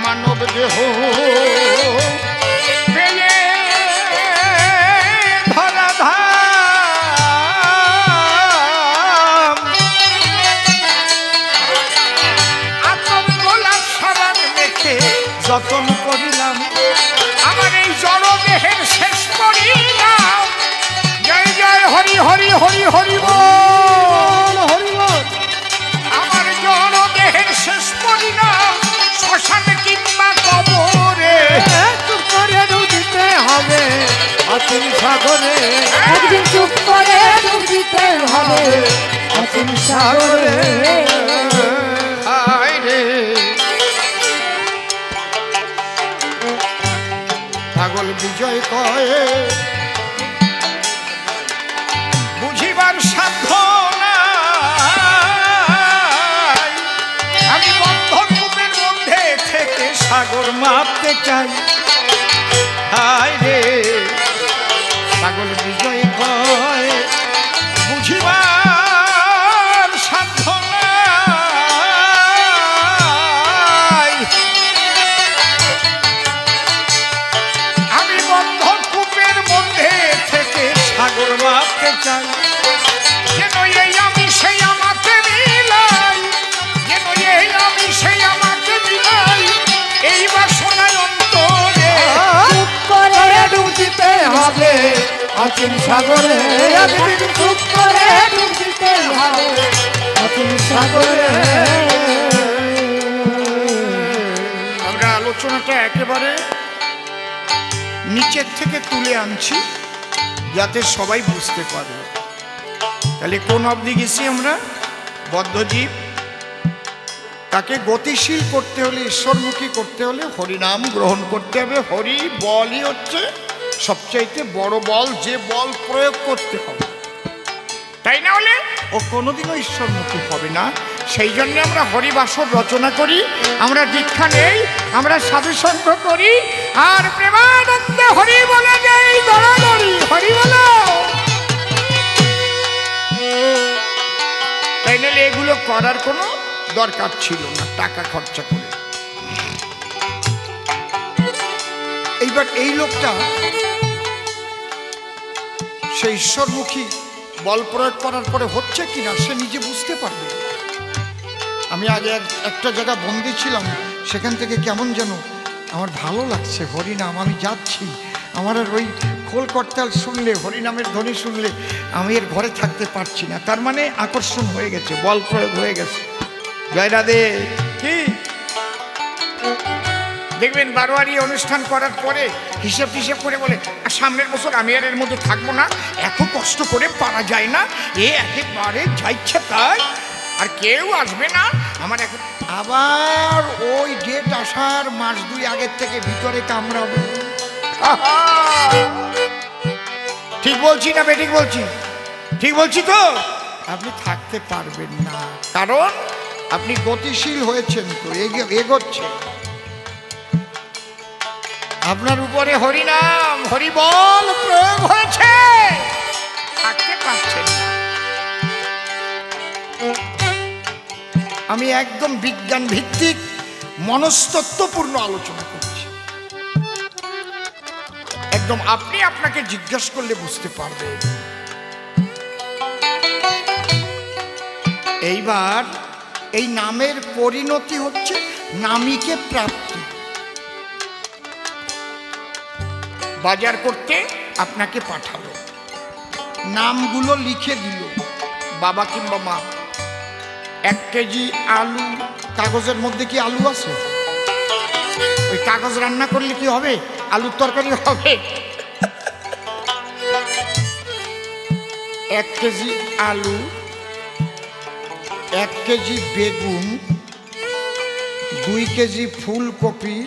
মানব দেহ পেয়ে ধরা ধাম, আতর গোলাপ সাবান মেখে যতন করিলাম। আমার এই জড় দেহের শেষ করিলাম। জয় জয় হরি হরি হরি হরি বল হরি বল। আমার জড় দেহের শেষ করিলাম শ্মশানে কিংবা কবরে, চুপ করে ডুবিতে হবে অসীম সাগরে, একদিন চুপ করে ডুবিতে হবে অসীম সাগরে। আয় রে পাগল বিজয় কয়ে বুঝিবার সাধ্য নাই। আমি বন্ধন কূপের মধ্যে থেকে সাগর মাপতে চাই। হায় রে পাগল বিজয় কয় বুঝিবার সাধ্য নাই। আমি বন্ধন কূপের মধ্যে থেকে সাগর মাপতে চাই। যেন এই আমি সেই আমাকে মিলাই, যেন এই আমি সেই আমাকে মিলাই। এই বাসনায় অন্তরে চুপ করে ডুবিতে হবে অসীম সাগরে, একদিন চুপ করে ডুবিতে হবে অসীম সাগরে। আমরা আলোচনাটা একেবারে নিচের থেকে তুলে আনছি যাতে সবাই বুঝতে পারে। তাহলে কোন অবধি গেছি আমরা? বদ্ধজীব, তাকে গতিশীল করতে হলে, ঈশ্বরমুখী করতে হলে হরিনাম গ্রহণ করতে হবে। হরি বলই হচ্ছে সবচাইতে বড় বল, যে বল প্রয়োগ করতে হবে, তাই না হলে ও কোনোদিনও ঈশ্বরমুখী হবে না। সেই জন্য আমরা হরিবাসর রচনা করি, আমরা দীক্ষা নেই, আমরা সাধুসঙ্গ করি, আর প্রেমানন্দে হরি বলে যাই দড়াদড়ি হরি বলো। তাই নাহলে এগুলো করার কোনো দরকার ছিল না টাকা খরচা করে। এইবার এই লোকটা সে ঈশ্বরমুখী বল প্রয়োগ করার পরে হচ্ছে কিনা সে নিজে বুঝতে পারবে। আমি আগে একটা জায়গা বন্দি ছিলাম, সেখান থেকে কেমন যেন আমার ভালো লাগছে হরিনাম, আমি যাচ্ছি। আমার আর ওই খোল করতাল শুনলে, হরিনামের ধ্বনি শুনলে আমি এর ঘরে থাকতে পারছি না। তার মানে আকর্ষণ হয়ে গেছে, বল প্রয়োগ হয়ে গেছে। জয় রাধে। কি দেখবেন বারোয়ারি অনুষ্ঠান করার পরে হিসেব টিসেব করে বলে সামনের বছর আমি আর এর মধ্যে থাকবো না, এত কষ্ট করে পারা যায় না, এ একেবারে যাইছে তাই। আর কেউ আসবে না আমার এখন। আবার ওই ডেট আসার মাস 2 আগের থেকে ভিতরে কামড়াবে। ঠিক বলছি না বেঠিক বলছি? ঠিক বলছি তো? আপনি থাকতে পারবেন না, কারণ আপনি গতিশীল হয়েছেন, তো এগোচ্ছে আপনার উপরে হরিনাম হরিবল প্রয়োগ হয়েছে, থাকতে পারছেন না। আমি একদম বিজ্ঞান ভিত্তিক মনস্তত্ত্বপূর্ণ আলোচনা করছি, একদম আপনি আপনাকে জিজ্ঞাসা করলে বুঝতে পারবেন। এইবার এই নামের পরিণতি হচ্ছে নামিকে প্রাপ্তি। বাজার করতে আপনাকে পাঠালো, নামগুলো লিখে দিল বাবা কিংবা মা। 1 কেজি আলু, কাগজের মধ্যে কি আলু আছে? ওই কাগজ রান্না করলে কি হবে? আলুর তরকারি হবে? 1 কেজি আলু, 1 কেজি বেগুন, 2 কেজি ফুলকপি,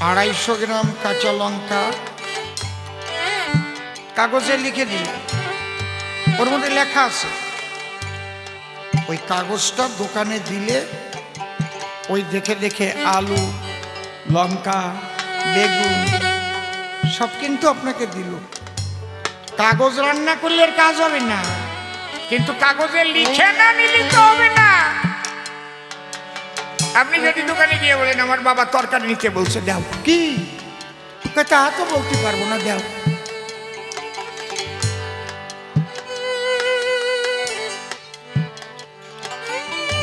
250 গ্রাম কাঁচা লঙ্কা, কাগজে লিখে দিল। ওর মধ্যে লেখা আছে। ওই কাগজটা দোকানে দিলে ওই দেখে দেখে আলু, লঙ্কা, বেগুন সব কিন্তু আপনাকে দিল। কাগজ রান্না করলে এর কাজ হবে না, কিন্তু কাগজে লিখে না নিলিখতে হবে না। আপনি যদি দোকানে গিয়ে বলেন আমার বাবা তরকারি নিতে বলছে, দাও। কি? তা তো বলতে পারবো না, দাও।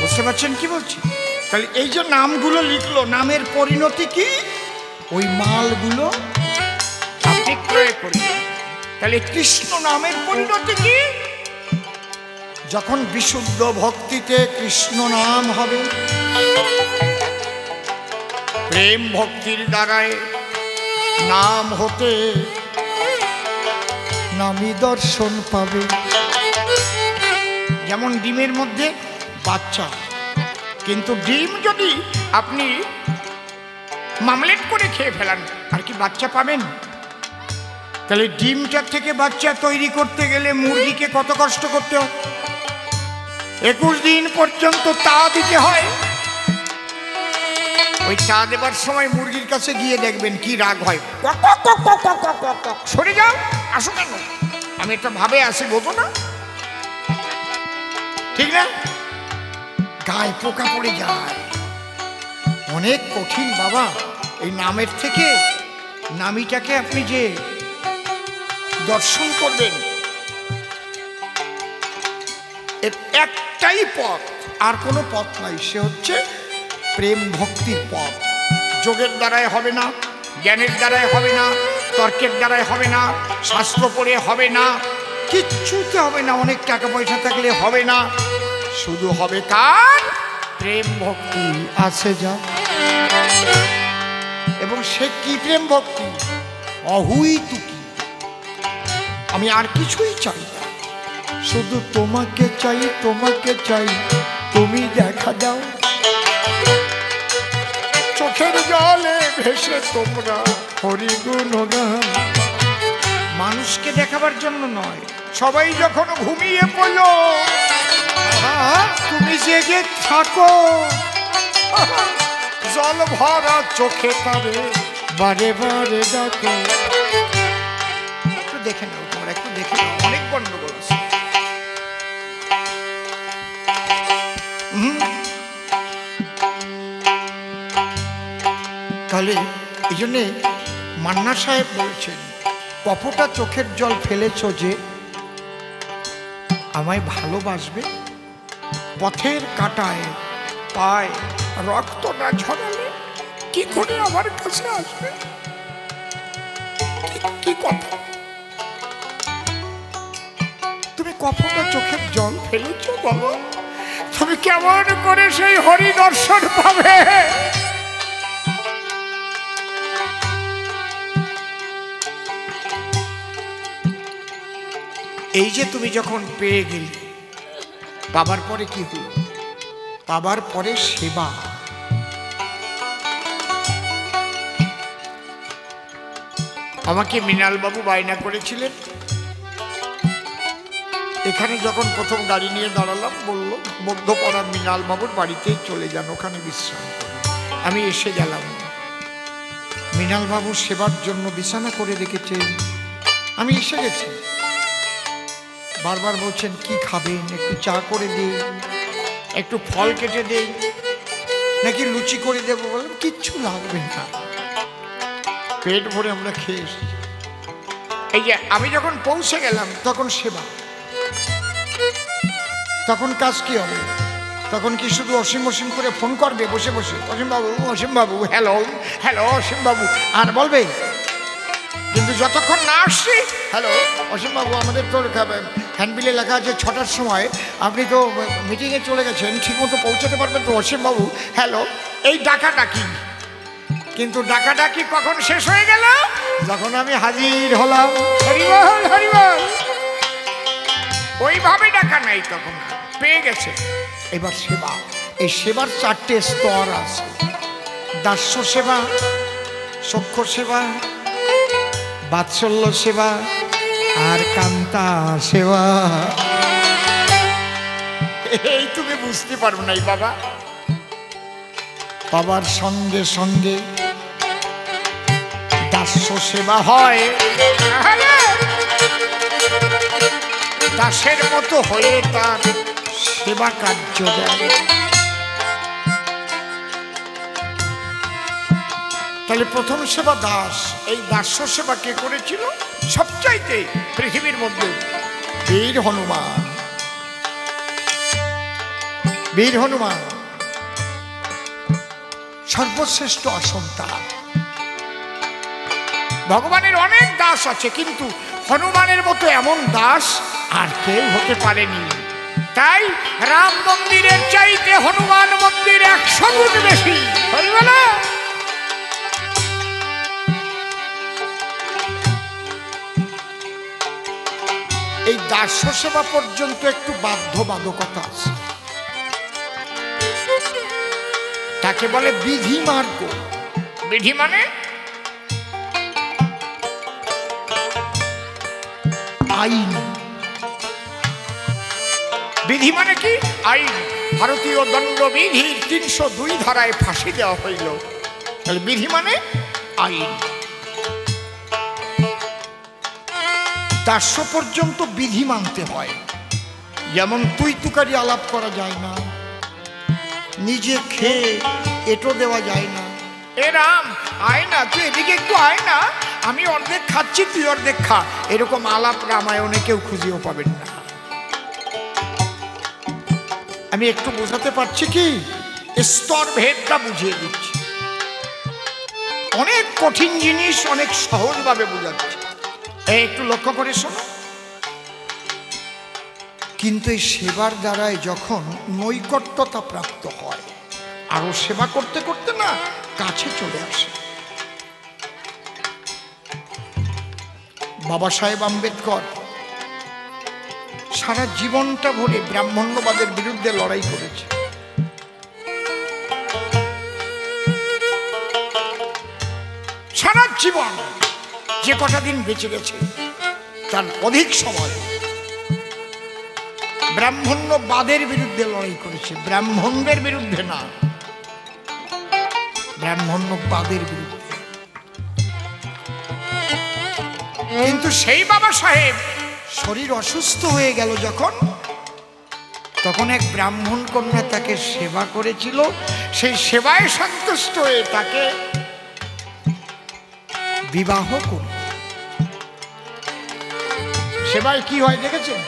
বুঝতে পারছেন কি বলছি? তাহলে এই যে নামগুলো লিখলো, নামের পরিণতি কি? ওই মালগুলো আপনি ক্রয় করলেন। তাহলে কৃষ্ণ নামের পরিণতি কি? যখন বিশুদ্ধ ভক্তিতে কৃষ্ণ নাম হবে, প্রেম ভক্তির দ্বারায় নাম হতে নামী দর্শন পাবে। যেমন ডিমের মধ্যে বাচ্চা, কিন্তু ডিম যদি আপনি মামলেট করে খেয়ে ফেলান, আর কি বাচ্চা পাবেন? তাহলে ডিমটার থেকে বাচ্চা তৈরি করতে গেলে মুরগিকে কত কষ্ট করতে হয়? 21 দিন পর্যন্ত তা দিতে হয়। ওই তা দেবার সময় মুরগির কাছে গিয়ে দেখবেন কি রাগ হয়, সরে যাও, আসো কেন? আমি একটা ভাবে আসি, বোঝো না? ঠিক না? গায়ে পোকা পড়ে যায়, অনেক কঠিন বাবা। এই নামের থেকে নামীটাকে আপনি যে দর্শন করবেন, এর একটাই পথ, আর কোনো পথ নাই। সে হচ্ছে প্রেম ভক্তির পথ। যোগের দ্বারাই হবে না, জ্ঞানের দ্বারাই হবে না, তর্কের দ্বারাই হবে না, শাস্ত্র পড়ে হবে না, কিচ্ছুতে হবে না, অনেক টাকা পয়সা থাকলে হবে না। শুধু হবে কার? প্রেম ভক্তি আছে যা। এবং সে কি প্রেম ভক্তি? অহুই তুকি, আমি আর কিছুই চাই না, শুধু তোমাকে চাই, তোমাকে চাই, তুমি দেখা দাও। চোখের জলে ভেসে তোমরা হরি গুণগান। মানুষকে দেখাবার জন্য নয়, সবাই যখন ঘুমিয়ে পড়ল, তুমি জেগে থাকো, জল ভরা চোখে তারে বারে বারে ডাকো। একটু দেখে নাও তোমরা, একটু দেখে নাও, অনেক গন্ডগোল আছে। তাহলে এই জন্যে মান্না সাহেব বলছেন, কপটা চোখের জল ফেলেছ যে আমায় ভালোবাসবে, পথের কাঁটায় পায় রক্ত না ঝরালে কি করে আমার কাছে আসবে? কি কথা? তুমি কপটা চোখের জল ফেলেছ, বলো তুমি কেমন করে সেই হরি দর্শন পাবে? এই যে তুমি যখন পেয়ে গেলে, পাবার পরে কি হলো? পাবার পরে সেবা। আমাকে মৃণালবাবু বায়না করেছিলেন, এখানে যখন প্রথম গাড়ি নিয়ে দাঁড়ালাম বলল মধ্যপাড়ার মৃণালবাবুর বাড়িতে চলে যান, ওখানে বিশ্রাম করুন। আমি এসে গেলাম, মৃণালবাবু সেবার জন্য বিছানা করে রেখেছেন। আমি এসে গেছি, বারবার বলছেন কি খাবেন, একটু চা করে দিই, একটু ফল কেটে দেই, নাকি লুচি করে দেবো? বললাম কিচ্ছু লাগবে না, পেট ভরে আমরা খেয়ে এসেছি। এই যে আমি যখন পৌঁছে গেলাম তখন সেবা, তখন কাজ কি হবে? তখন কি শুধু অসীম অসীম করে ফোন করবে বসে বসে, অসীম বাবু হ্যালো হ্যালো অসীম বাবু, আর বলবে? কিন্তু যতক্ষণ না আসছি, হ্যালো অসীম বাবু, আমাদের তো হ্যান্ডবিলে লেখা আছে 6টার সময়, আপনি তো মিটিংয়ে চলে গেছেন, ঠিকমতো পৌঁছাতে পারবেন তো অসীম বাবু, হ্যালো। এই ডাকাডাকি, কিন্তু ডাকাডাকি কখন শেষ হয়ে গেল? যখন আমি হাজির হলাম। হরিবল হরিবল, ওইভাবে ডাকা নাই, তখন পেয়ে গেছে। এবার সেবা, এই সেবার 4টে স্তর আছে: দাস্য সেবা, সখ্য সেবা, বাৎসল্য সেবা, আর কান্তা সেবা। এই তুমি বুঝতে পারবে নাই বাবা। বাবার সঙ্গে সঙ্গে দাস্য সেবা হয়, দাসের মতো হয়ে তার সেবা কার্য দেয়। তাহলে প্রথম সেবা দাস। এই দাস্য সেবা কে করেছিল? সবচাইতে পৃথিবীর মধ্যে বীর হনুমান। বীর হনুমান সর্বশ্রেষ্ঠ অসন্তান। ভগবানের অনেক দাস আছে, কিন্তু হনুমানের মতো এমন দাস আর কেউ হতে পারেনি। তাই রাম মন্দিরের চাইতে হনুমান মন্দির 100 গুণ বেশি। হরিবলা। এই দাস্য সেবা পর্যন্ত একটু বাধ্যবাধকতা আছে, তাকে বলে বিধি মার্গ। বিধি মানে আইন। বিধি মানে কি? আইন। ভারতীয় দণ্ডবিধির 302 ধারায় ফাঁসি দেওয়া হইল। তাহলে বিধি মানে আইন। দাস্য পর্যন্ত বিধি মানতে হয়। যেমন তুই তুকারি আলাপ করা যায় না, নিজে খেয়ে এটো দেওয়া যায় না। এ রাম আয় না, তুই এদিকে একটু আয় না, আমি অর্ধেক খাচ্ছি তুই অর্ধেক খা, এরকম আলাপ রামায়ণে কেউ খুঁজেও পাবেন না। আমি একটু বোঝাতে পারছি কি? স্তর ভেদটা বুঝিয়ে দিচ্ছি। অনেক কঠিন জিনিস অনেক সহজভাবে বোঝাচ্ছি, একটু লক্ষ্য করে শোনো। কিন্তু এই সেবার দ্বারাই যখন নৈকট্যতা প্রাপ্ত হয়, আরো সেবা করতে করতে না কাছে চলে আসে। বাবা সাহেব আম্বেদকর সারা জীবনটা ভরে ব্রাহ্মণ্যবাদের বিরুদ্ধে লড়াই করেছে। সারা জীবন, যে কটা দিন বেঁচে গেছে তার অধিক সময় ব্রাহ্মণ্যবাদের বিরুদ্ধে লড়াই করেছে। ব্রাহ্মণদের বিরুদ্ধে না, ব্রাহ্মণ্যবাদের বিরুদ্ধে। কিন্তু সেই বাবা সাহেব শরীর অসুস্থ হয়ে গেল যখন, তখন এক ব্রাহ্মণ কন্যা তাকে সেবা করেছিল। সেই সেবায় সন্তুষ্ট হয়ে তাকে বিবাহ করল। সেবায় কি হয় দেখেছেন?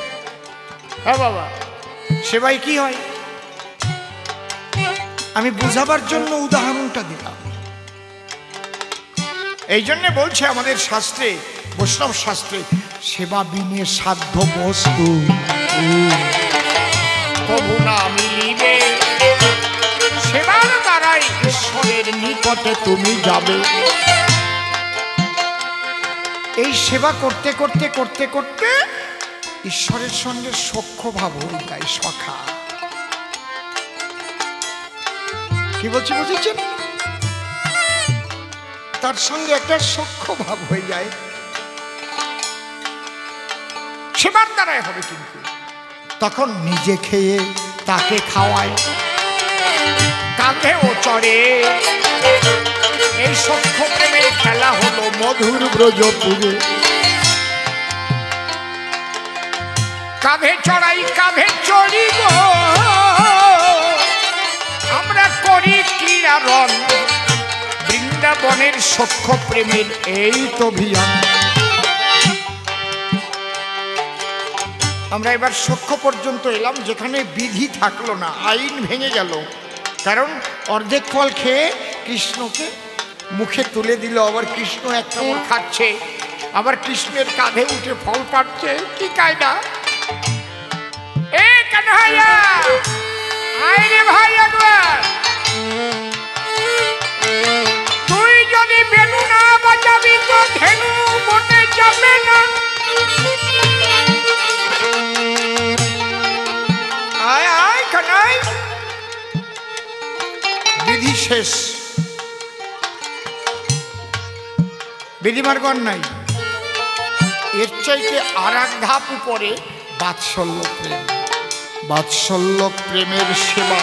হ্যাঁ বাবা, সেবায় কি হয় আমি বুঝাবার জন্য উদাহরণটা দিলাম। এই জন্য বলছে আমাদের শাস্ত্রে, বৈষ্ণব শাস্ত্রে, সেবা বিনে সাধ্য বস্তু প্রভু না মিলিবে, সেবার দ্বারাই ঈশ্বরের নিকটে তুমি যাবে। এই সেবা করতে করতে করতে করতে ঈশ্বরের সঙ্গে সখ্য ভাব হয়ে যায়, সখা। কি বলছি বুঝেছেন? তার সঙ্গে একটা সখ্য ভাব হয়ে যায়, সেবার দ্বারাই হবে। কিন্তু তখন নিজে খেয়ে তাকে খাওয়ায়, কাঁধেও চড়ে। এই সখ্য প্রেমের খেলা হলো মধুর ব্রজপুরে। কাঁধে চড়াই কাঁধে চড়িব, আমরা করি ক্রীড়ারণ। বৃন্দাবনের সখ্য প্রেমের এই তো অভিযান। আমরা এবার সখ্য পর্যন্ত এলাম, যেখানে বিধি থাকলো না, আইন ভেঙে গেল। কারণ অর্ধেক ফল খেয়ে কৃষ্ণকে মুখে তুলে দিল, আবার কৃষ্ণ এক কামড় খাচ্ছে, আবার কৃষ্ণের কাঁধে উঠে ফল পাচ্ছে। কি কায়দা! এ কানহাইয়া, আয় রে ভাই একবার। তুই যদি বেনু না বাজাবি তো ধেনু বনে যাবে না। আয় আয় কানাই। বিধি শেষ, বিধিমার্গণ নাই। এর চাইতে আর এক ধাপ উপরে বাৎসল্য প্রেম। বাৎসল্য প্রেমের সেবা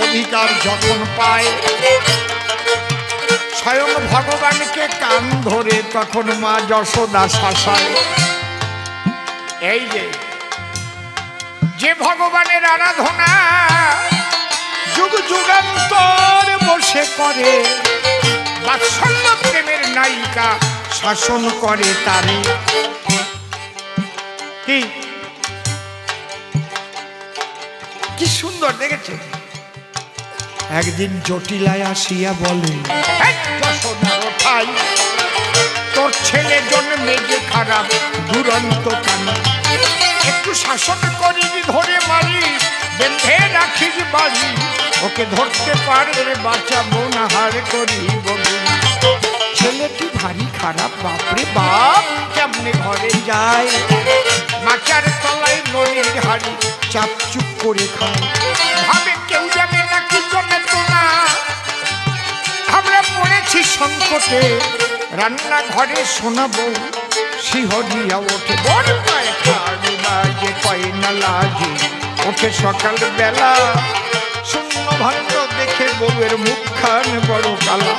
অধিকার যখন পায়, স্বয়ং ভগবানকে কান ধরে তখন মা যশোদা শাসায়। এই যে ভগবানের আরাধনা যুগ যুগান্তর বসে করে, বাৎসল্য প্রেমের নায়িকা শাসন করে তারে। কি সুন্দর দেখেছে। একদিন জটিলায় আসিয়া বলে, তোর ছেলে জন্মে যে খারাপ দুরন্ত কানা, একটু শাসন করিস, ধরে মারিস, বেঁধে রাখিস বাড়ি। ওকে ধরতে পারলে বাঁচাবো না, হার করিব। ছেলেটি ভারী খারাপ, বাপরে বাপ, কেমনে ঘরে যায়, মাচার তলায় ননির হাড়ি চাপ চুপ করে খায়। ভাবে কেউ যাবে না, কি জন্য তোলা, আমরা পড়েছি সংকটে। রান্না ঘরে শোনাবো শিহরিয়া ওঠে, বড় পায় খাড়ি বাজে কয় না লাজে। ওঠে সকাল বেলা, শূন্য ভাণ্ড দেখে বউয়ের মুখখান বড় কালা।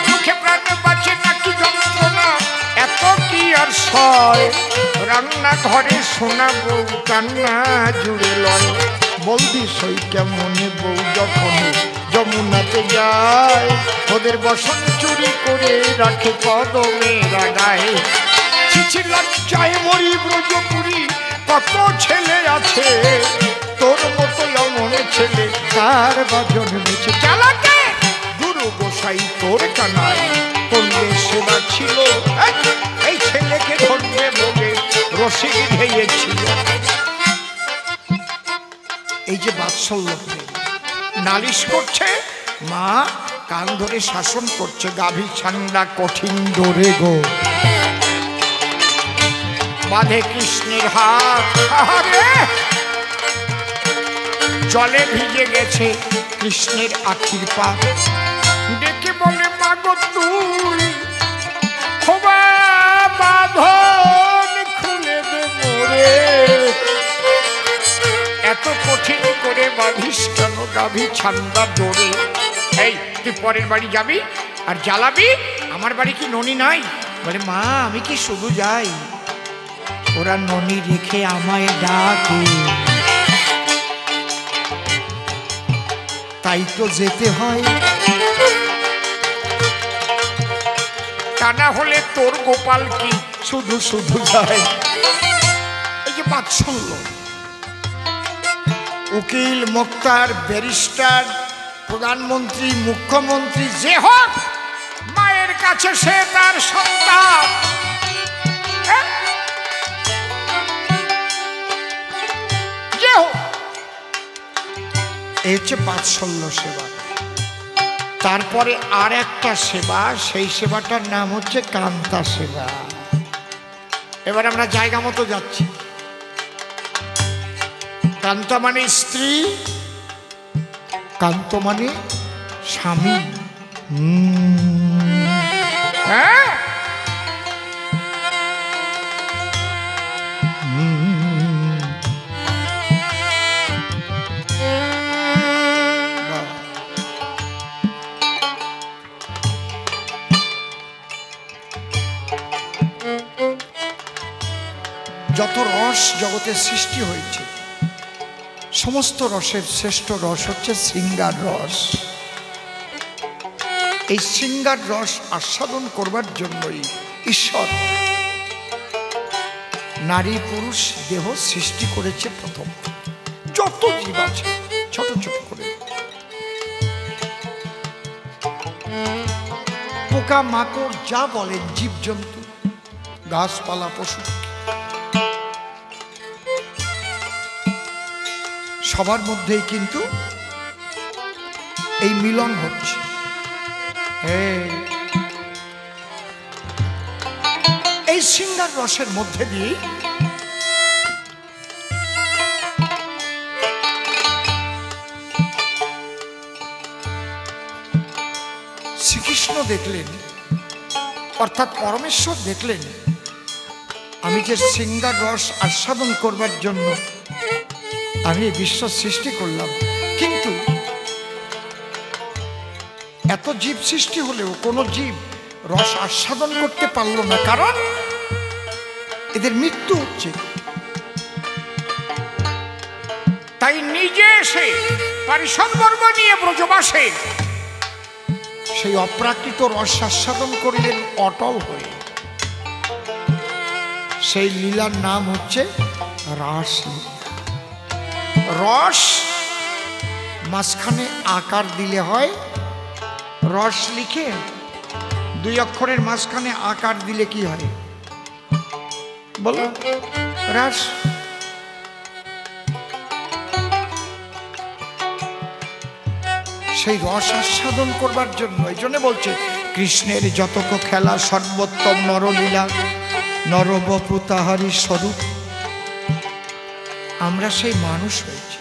মুখে প্রাণ বাঁচে না, কি যন্ত্রণা, এত কি আর সয়। রান্না ঘরে শোনাবো কান্না জুড়ে লয়। বলদি সই কেমনে বউ যখন যমুনাতে যায়, ওদের বসন চুরি করে রাখে কদমের গায়ে। চিঠি লজ্জায় মরি ব্রজপুরী, কত ছেলে আছে, তোর মতো এমন ছেলে কার বা জন্মেছে। চালাকে গুরু গোসাই তোর কানাই করলে সেবা ছিল, এই ছেলেকে ধরবে বলে রসিক ঢেয়েছিল। এই যে বাৎসল্য নালিশ করছে, মা কান ধরে শাসন করছে, গাভী ছান্ডা কঠিন ধরে গো। বাঁধে কৃষ্ণের হাত, জলে ভিজে গেছে কৃষ্ণের আখির পা। ডেকে বলে, মাগো তুই বাঁধন খুলে দে মোরে। এত কঠিন করে বাঁধিস কেন গাভী ছান্ডা ডোরে। এই তুই পরের বাড়ি যাবি আর জ্বালাবি, আমার বাড়ি কি ননি নাই? বলে, মা আমি কি শুধু যাই, ওরা ননি রেখে আমায় ডাকে, তাই তো যেতে হয়। তা না হলে তোর গোপাল কি শুধু শুধু যায়। এই যে বাৎসল্য, উকিল, মোক্তার, ব্যারিস্টার, প্রধানমন্ত্রী, মুখ্যমন্ত্রী যে হোক, মায়ের কাছে সে তার সন্তান। যে হোক, এই হচ্ছে বাৎসল্য সেবা। তারপরে আর একটা সেবা, সেই সেবাটার নাম হচ্ছে কান্তা সেবা। এবার আমরা জায়গা মতো যাচ্ছি। কান্তা মানে স্ত্রী, কান্ত মানে স্বামী। হ্যাঁ, যত রস জগতে সৃষ্টি হয়েছে সমস্ত রসের শ্রেষ্ঠ রস হচ্ছে শৃঙ্গার রস। এই শৃঙ্গার রস আস্বাদন করবার জন্যই ঈশ্বর নারী পুরুষ দেহ সৃষ্টি করেছে। প্রথম যত জীব আছে ছোট ছোট করে, পোকা মাকড় যা বলেন, জীবজন্তু, গাছপালা, পশু, সবার মধ্যেই কিন্তু এই মিলন হচ্ছে। এই শৃঙ্গার রসের মধ্যে দিয়ে শ্রীকৃষ্ণ দেখলেন, অর্থাৎ পরমেশ্বর দেখলেন, আমি যে শৃঙ্গার রস আস্বাদন করবার জন্য আমি বিশ্ব সৃষ্টি করলাম, কিন্তু এত জীব সৃষ্টি হলেও কোনো জীব রস আস্বাদন করতে পারল না, কারণ এদের মৃত্যু হচ্ছে। তাই নিজে এসে পারিষদ বর্গ নিয়ে ব্রজবাসে সেই অপ্রাকৃত রস আস্বাদন করলেন অটল হয়ে। সেই লীলার নাম হচ্ছে রাসলীলা। রস মাঝখানে আকার দিলে হয়, রস লিখে দুই অক্ষরের মাঝখানে আকার দিলে কি হয় বলো? রাস। সেই রস আস্বাদন করবার জন্য এই জন্য বলছে কৃষ্ণের যতক খেলা সর্বোত্তম নরলীলা, নরবপু তাহারি স্বরূপ। আমরা সেই মানুষ হয়েছি,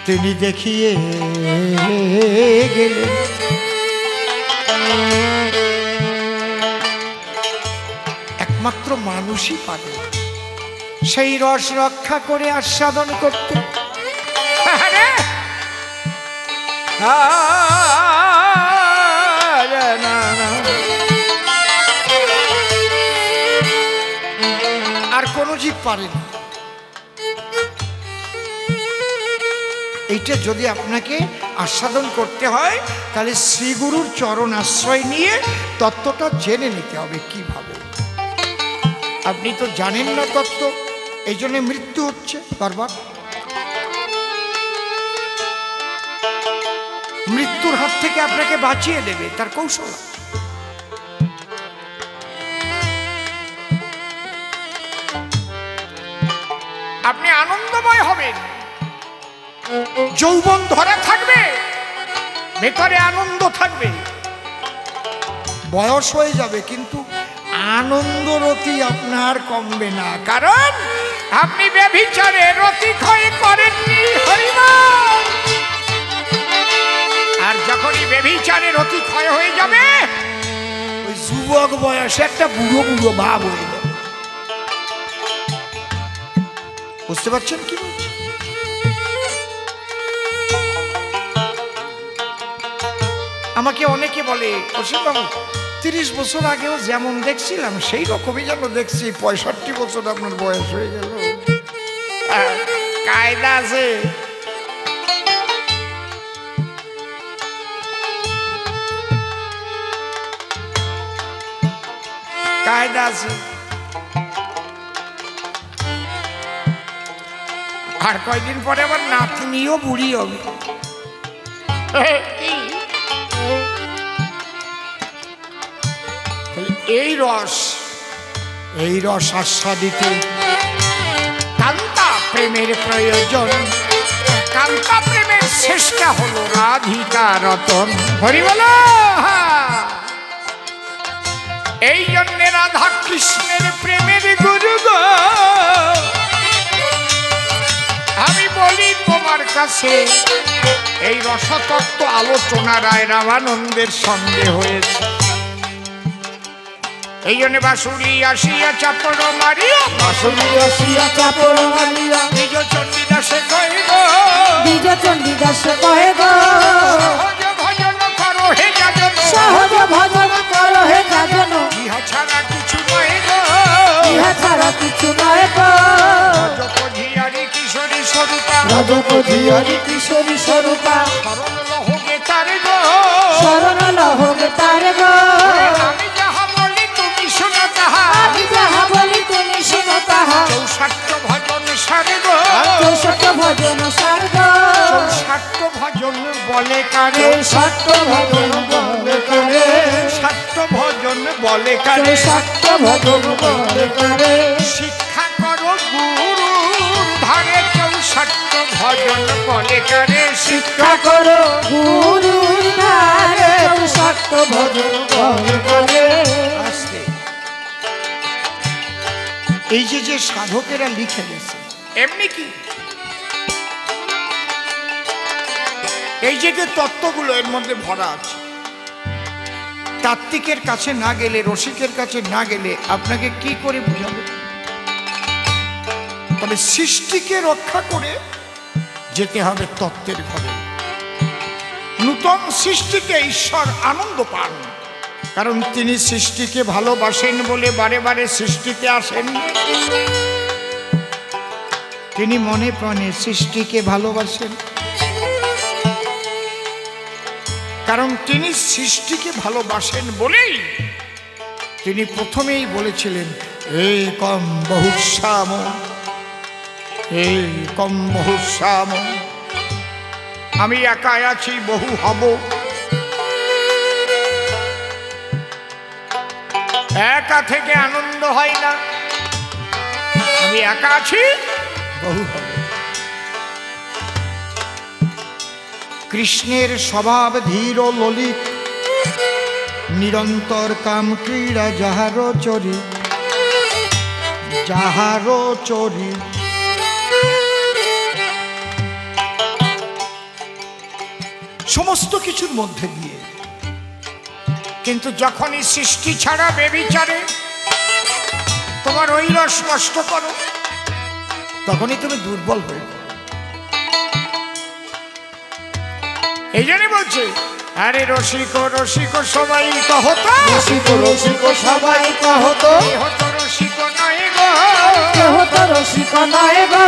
তিনি দেখিয়ে গেলেন। একমাত্র মানুষই পারে সেই রস রক্ষা করে আস্বাদন করতে। আর কোন জীব পারে না। এইটা যদি আপনাকে আস্বাদন করতে হয় তাহলে শ্রীগুরুর চরণ আশ্রয় নিয়ে তত্ত্বটা জেনে নিতে হবে। কিভাবে? আপনি তো জানেন না তত্ত্ব, এই জন্য মৃত্যু হচ্ছে বারবার। মৃত্যুর হাত থেকে আপনাকে বাঁচিয়ে দেবে তার কৌশল। আপনি আনন্দময় হবেন, যৌবন ধরে থাকবে, ভেতরে আনন্দ থাকবে। বয়স হয়ে যাবে কিন্তু আনন্দরতি আপনার কমবে না, কারণ আপনি ব্যভিচারে রতিক্ষয় করেননি। হরিবল। আর যখনই ব্যভিচারে রতিক্ষয় হয়ে যাবে, ওই যুবক বয়সে একটা বুড়ো বুড়ো ভাব হয়ে যাবে। বুঝতে পারছেন কি বলছি? আমাকে অনেকে বলে, অসীমবাবু 30 বছর আগেও যেমন দেখছিলাম সেই রকমই যেন দেখছি, 65 বছর আপনার বয়স হয়ে গেল। কায়দা আছে। কায়দা আছে। আর কয়দিন পরে আবার নাতনিও বুড়ি হবে। এই রস আস্বাদিতে কান্তা প্রেমের প্রয়োজন। কান্তা প্রেমের শেষটা হলো রাধিকা রতন। হরি বলো। এই জন্যে রাধা কৃষ্ণের প্রেমের গুরু গো, আমি বলি তোমার আমার কাছে এই রসতত্ত্ব আলোচনা রায় রামানন্দের সঙ্গে হয়েছে। এই জন্য বাঁশুড়ি আসিয়া চাপড় মারিয়া, বাঁশুড়ি আসিয়া চাপড় মারিয়া, নিজ চণ্ডীদাসে কহে গো, দ্বিজ চণ্ডীদাস কহে গো, সহজ ভজন করো হে যাজন, সহজ ভজন করো হে যাজন, ইহা ছাড়া কিছু নয় গো, ইহা ছাড়া কিছু নয় গো। রজকঝিয়ারি কিশোরী স্বরূপা, রজকঝিয়ারি কিশোরী স্বরূপা, শরণ লহোগে তারে গো, শরণ লহোগে তারে গো, আমি যাহা বলি তুমি শোনো তাহা, আমি যাহা বলি তুমি শোনো তাহা, চৌষট্ট ভজন সারে গো, চৌষট্ট ভজন সার গো, চৌষট্ট ভজন বলে কারে, চৌষট্ট ভজন বলে করে, ষাট্ট ভজন বলে কারে, চৌষট্ট ভজন বলে করে, শিক্ষা করো গুরু ধারে, চৌষট্ট ভজন বলে কারে, শিক্ষা শিক্ষা করো গুরুর ধারে, চৌষট্ট ভজন বলে করে। আসতে এই যে সাধকেরা লিখে গেছে, এমনি কি এই যে তত্ত্বগুলো এর মধ্যে ভরা আছে, তাত্ত্বিকের কাছে না গেলে, রসিকের কাছে না গেলে আপনাকে কি করে বুঝাবে? তবে সৃষ্টিকে রক্ষা করে যেতে হবে তত্ত্বের ঘরে। নূতন সৃষ্টিতে ঈশ্বর আনন্দ পান, কারণ তিনি সৃষ্টিকে ভালোবাসেন বলে বারে বারে সৃষ্টিতে আসেন। তিনি মনে প্রাণে সৃষ্টিকে ভালোবাসেন, কারণ তিনি সৃষ্টিকে ভালোবাসেন বলেই তিনি প্রথমেই বলেছিলেন এই কম বহুশ্যাম, এই কম বহুশ্যাম, আমি একা আছি বহু হব, একা থেকে আনন্দ হয় না, আমি একা আছি বহু হবে। কৃষ্ণের স্বভাব ধীর ও ললিত, নিরন্তর কাম ক্রীড়া যাহারো চরি, যাহারো চরি। সমস্ত কিছুর মধ্যে দিয়ে, কিন্তু যখনই সৃষ্টি ছাড়া বেবিচারে তোমার ওই রস নষ্ট করো, তখনই তুমি দুর্বল হয়ে পড়ো। এই জন্য বলছে আরে রসিক রসিক সবাই কহত, রসিক রসিক সবাই কহত, হত রসিক নয় গো, কেহ তো রসিক নয় গো,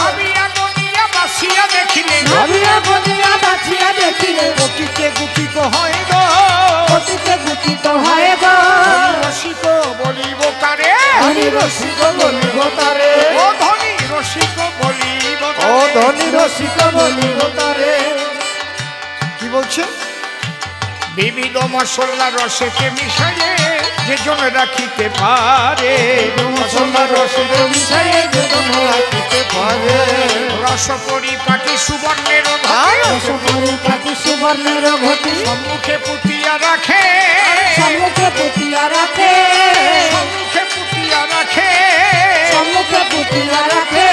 ভাবিয়া বনিয়া বাসিয়া দেখিলে, ভাবিয়া বনিয়া বাছিয়া দেখিলে, অতীতে গুপিত হয় গো, অতীতে গুপিত হয় গো, রসিক বলিব কারে, ধনী রসিক বলিব তারে, ও ধনী রসিক বলিব ও কারে। ধনী রসিক বলিব তারে। কি বলছে? বিবিধ মশলা রসেতে মিশাইয়ে যে জন রাখিতে পারে, মশলা রসিক মিশাইয়ে যে জন রাখিতে পারে, রস পরিপাটি সুবর্ণের রস পরিপাটি সুবর্ণের ঘটি, সম্মুখে পুতিয়া রাখে, সম্মুখে পুতিয়া রাখে, সম্মুখে পুতিয়া রাখে, সম্মুখে পুতিয়া রাখে,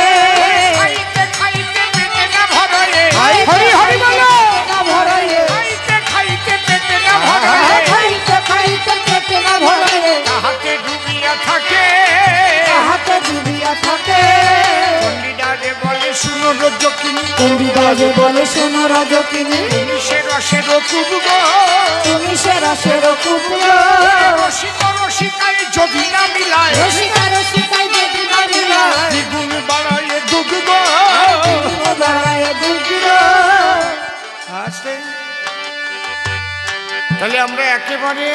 খাইতে খাইতে পেটে না ভরে, হরি হরি বলো, না ভরায়ে, খাইতে খাইতে পেটে না ভরে, খাইতে খাইতে পেটে না ভরায়ে, তাহাতে ডুবিয়া থাকে, হাতে ডুবিয়া থাকে, পণ্ডিতারে বলে শুনো রজকিনী, চণ্ডীদাসে বলে শোনো রজকিনী, সে রসের কুবগ, তুমি সে রসের কুকুর, রসিক রসিকায় যদি না মিলায়, রসিকা রসিকায় যদি না মিলায়, দ্বিগুণ বাড়ায় দুগুগ। বাড়ায়ে দুর্গুণ। আসতে তাহলে আমরা একেবারে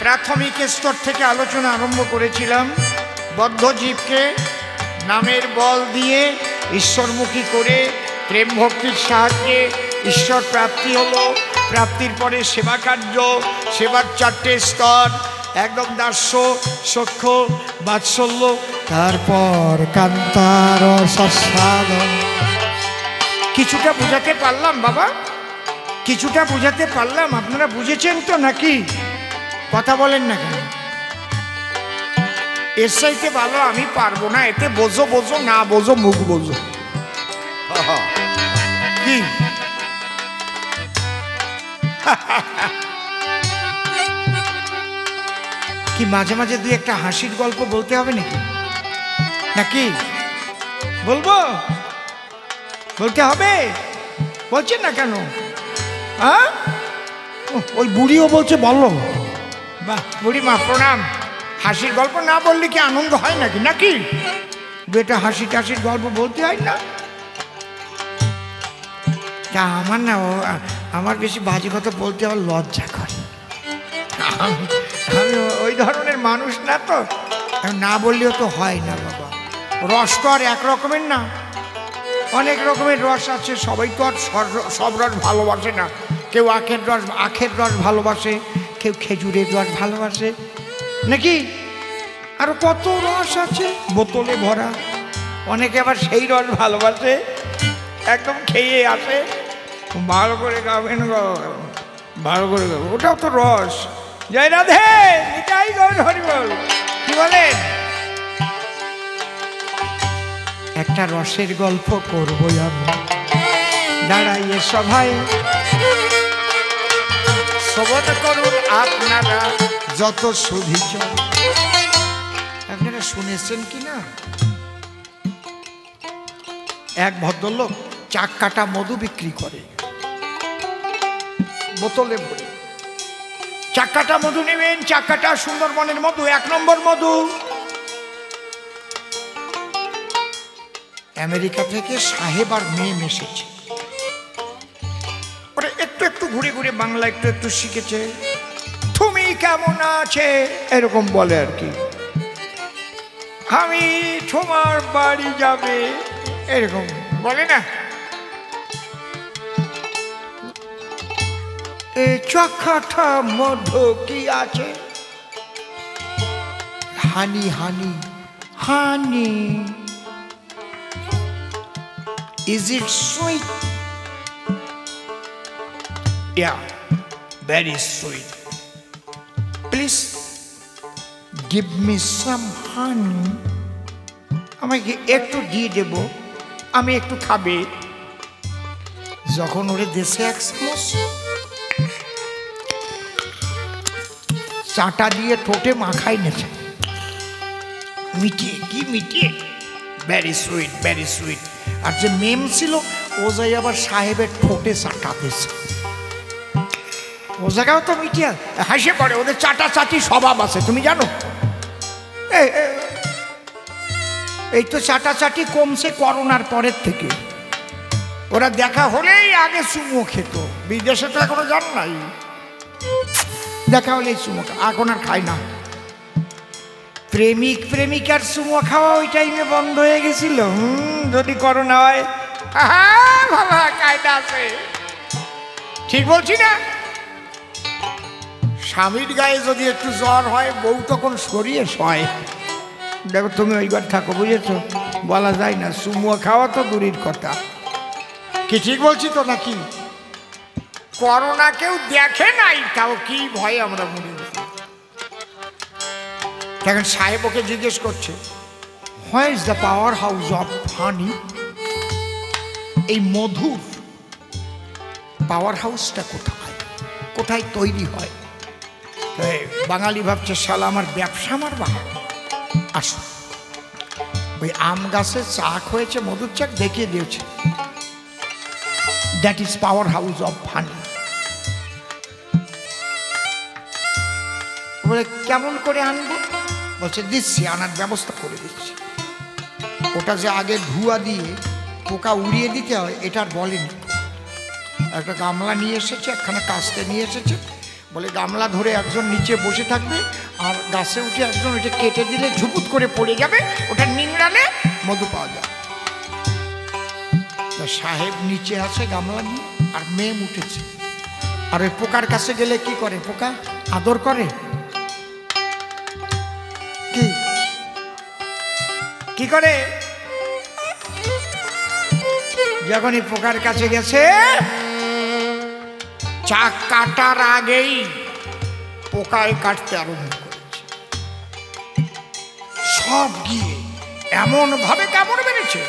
প্রাথমিক স্তর থেকে আলোচনা আরম্ভ করেছিলাম। বদ্ধ জীবকে নামের বল দিয়ে ঈশ্বরমুখী করে প্রেম ভক্তির সাহায্যে ঈশ্বর প্রাপ্তি হলো। প্রাপ্তির পরে সেবা কার্য, সেবার 4টে স্তর, একদম দাস্য, সখ্য, বাৎসল্য, তারপর কান্তার সস্বাদন। কিছুটা বুঝাতে পারলাম বাবা? কিছুটা বুঝাতে পারলাম? আপনারা বুঝেছেন তো নাকি? কথা বলেন না কেন? এর চাইতে ভালো আমি পারবো না, এতে বোঝো বোঝো, না বোঝো মুখ বোঝো। কি মাঝে মাঝে দুই একটা হাসির গল্প বলতে হবে নাকি? নাকি বলবো? বলতে হবে? বলছেন না কেন? হ্যাঁ, ওই বুড়িও বলছে বলো। বাহ, বুড়ি মা প্রণাম। হাসির গল্প না বললে কি আনন্দ হয় নাকি? নাকি বেটা হাসি টাসির গল্প বলতে হয় না? তা আমার না আমার বেশি বাজে কথা বলতে আমার লজ্জা করে। আমি ওই ধরনের মানুষ না, তো না বললেও তো হয় না বাবা। রস তো আর এক রকমের না, অনেক রকমের রস আছে। সবাই তো আর সব রস ভালোবাসে না। কেউ আখের রস ভালোবাসে, কেউ খেজুরের রস ভালোবাসে, নাকি আরো কত রস আছে বোতলে ভরা। অনেকে আবার সেই রস ভালোবাসে, একদম খেয়ে আসে, ভালো করে খাবেন গো, ভালো করে খাবো, ওটাও তো রস। জয় রাধে, নিতাই গৌর হরি বল। কি বলেন? একটা রসের গল্প করবো আমি, দাঁড়াইয়ে সভায় শ্রবণ করুন আপনারা যত সুধীচ। আপনারা শুনেছেন কি না, এক ভদ্রলোক চাক কাটা মধু বিক্রি করে, বোতলে ভরে। চাক কাটা মধু নেবেন, চাক কাটা সুন্দরবনের মধু, 1 নম্বর মধু। আমেরিকা থেকে সাহেব আর মেম এসেছে, ওরা একটু একটু ঘুরে ঘুরে বাংলা একটু একটু শিখেছে। তুমি কেমন আছে এরকম বলে আর কি, আমি তোমার বাড়ি যাবে এরকম বলে না। এই চাকাটা মধু কি আছে? হানি হানি হানি। Is it sweet? Yeah, very sweet. Please give me some honey. আমাকে একটু দিয়ে দেব, আমি একটু খাবে। যখন ওরে দেশে 1 চামচ চাটা দিয়ে ঠোঁটে মাখাই নেছে, মিটিয়ে কি মিটিয়ে, ভেরি সুইট ভেরি সুইট। আর যে মেম ছিল ও যাই আবার সাহেবের ঠোঁটে চাটা দিয়েছে, ও জায়গাও তো মিটিয়ে হাসে পড়ে। ওদের চাটা চাটি স্বভাব আছে, তুমি জানো? এই তো চাটা চাটি কমছে করোনার পরের থেকে। ওরা দেখা হলেই আগে চুমো খেত, বিদেশে তো এখনো যান নাই, দেখা হলেই চুমো, এখন আর খায় না। প্রেমিক প্রেমিকার চুমো খাওয়া ওই টাইমে বন্ধ হয়ে গেছিল। যদি করোনা হয়, বাবা কায়দা আছে, ঠিক বলছি না? স্বামীর গায়ে যদি একটু জ্বর হয়, বউ তখন সরিয়ে শয়। দেখো তুমি ওই ঘর থাকো, বুঝেছো? বলা যায় না, চুমো খাওয়া তো দূরের কথা। কি ঠিক বলছি তো নাকি? করোনা কেউ দেখে নাই, তাও কি ভয়ে আমরা মরে গেছি। এখন সাহেব ওকে জিজ্ঞেস করছে, where is the power house of হানি? এই মধুর পাওয়ার হাউসটা কোথায়, কোথায় তৈরি হয়? বাঙালি ভাবছে শালা আমার ব্যবসা মারবা। আসো, ওই আম গাছে চাক হয়েছে, মধুর চাক দেখিয়ে দিয়েছে, that is power house of হানি। বলে কেমন করে আনবো? বলছে দিচ্ছি, আনার ব্যবস্থা করে দিচ্ছি। ওটা যে আগে ধোঁয়া দিয়ে পোকা উড়িয়ে দিতে হয়, এটার বলেনি। একটা গামলা নিয়ে এসেছে, একখানা কাস্তে নিয়ে এসেছে, বলে গামলা ধরে একজন নিচে বসে থাকবে, আর গাছে উঠে একজন ওইটা কেটে দিলে ঝুপুত করে পড়ে যাবে, ওটা নিংড়ালে মধু পাওয়া যায়। সাহেব নিচে আছে গামলা নিয়ে, আর মেম উঠেছে। আর ওই পোকার কাছে গেলে কি করে? পোকা আদর করে, কি করে? যখন এই পোকার কাছে গেছে, চাক কাটার আগেই পোকায় কাটতে আরম্ভ করেছে। সব গিয়ে এমন ভাবে কামড় মেরেছে।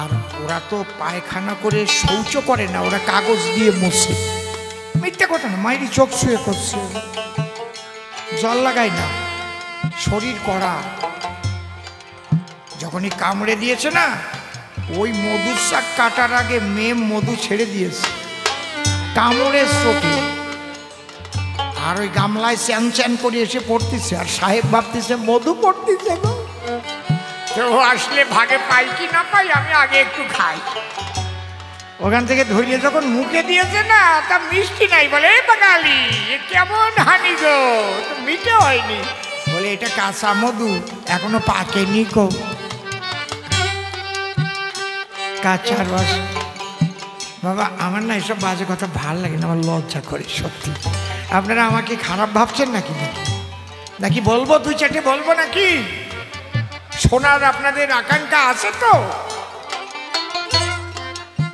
আর ওরা তো পায়খানা করে শৌচ করে না, ওরা কাগজ দিয়ে মুছে। মিথ্যে কথা না, মায়েরই চোখ শুয়ে করছে, জল লাগাই না, শরীর কড়া। যখনই কামড়ে দিয়েছে না, ওই মধুর শাক কাটার আগে মেয়ে মধু ছেড়ে দিয়েছে, কামড়ের চোখে। আর ওই গামলায় চ্যান চ্যান করে এসে পড়তেছে, আর সাহেব ভাবতেছে মধু পড়তেছে গো। তো আসলে ভাগে পাই কি না পাই, আমি আগে একটু খাই। ওখান থেকে ধরিয়ে যখন মুখে দিয়েছে না, তা মিষ্টি নাই। বলে এই বাঙালি, এ কেমন হানি গো, তো মিঠে হয়নি। বলে এটা কাঁচা মধু, এখনো পাকেনি গো, কাঁচা রস। বাবা আমার না এসব বাজে কথা ভাল লাগে না, আমার লজ্জা করে সত্যি। আপনারা আমাকে খারাপ ভাবছেন নাকি? নাকি বলবো, দুই চারটে বলবো নাকি? শোনার আপনাদের আকাঙ্ক্ষা আছে তো?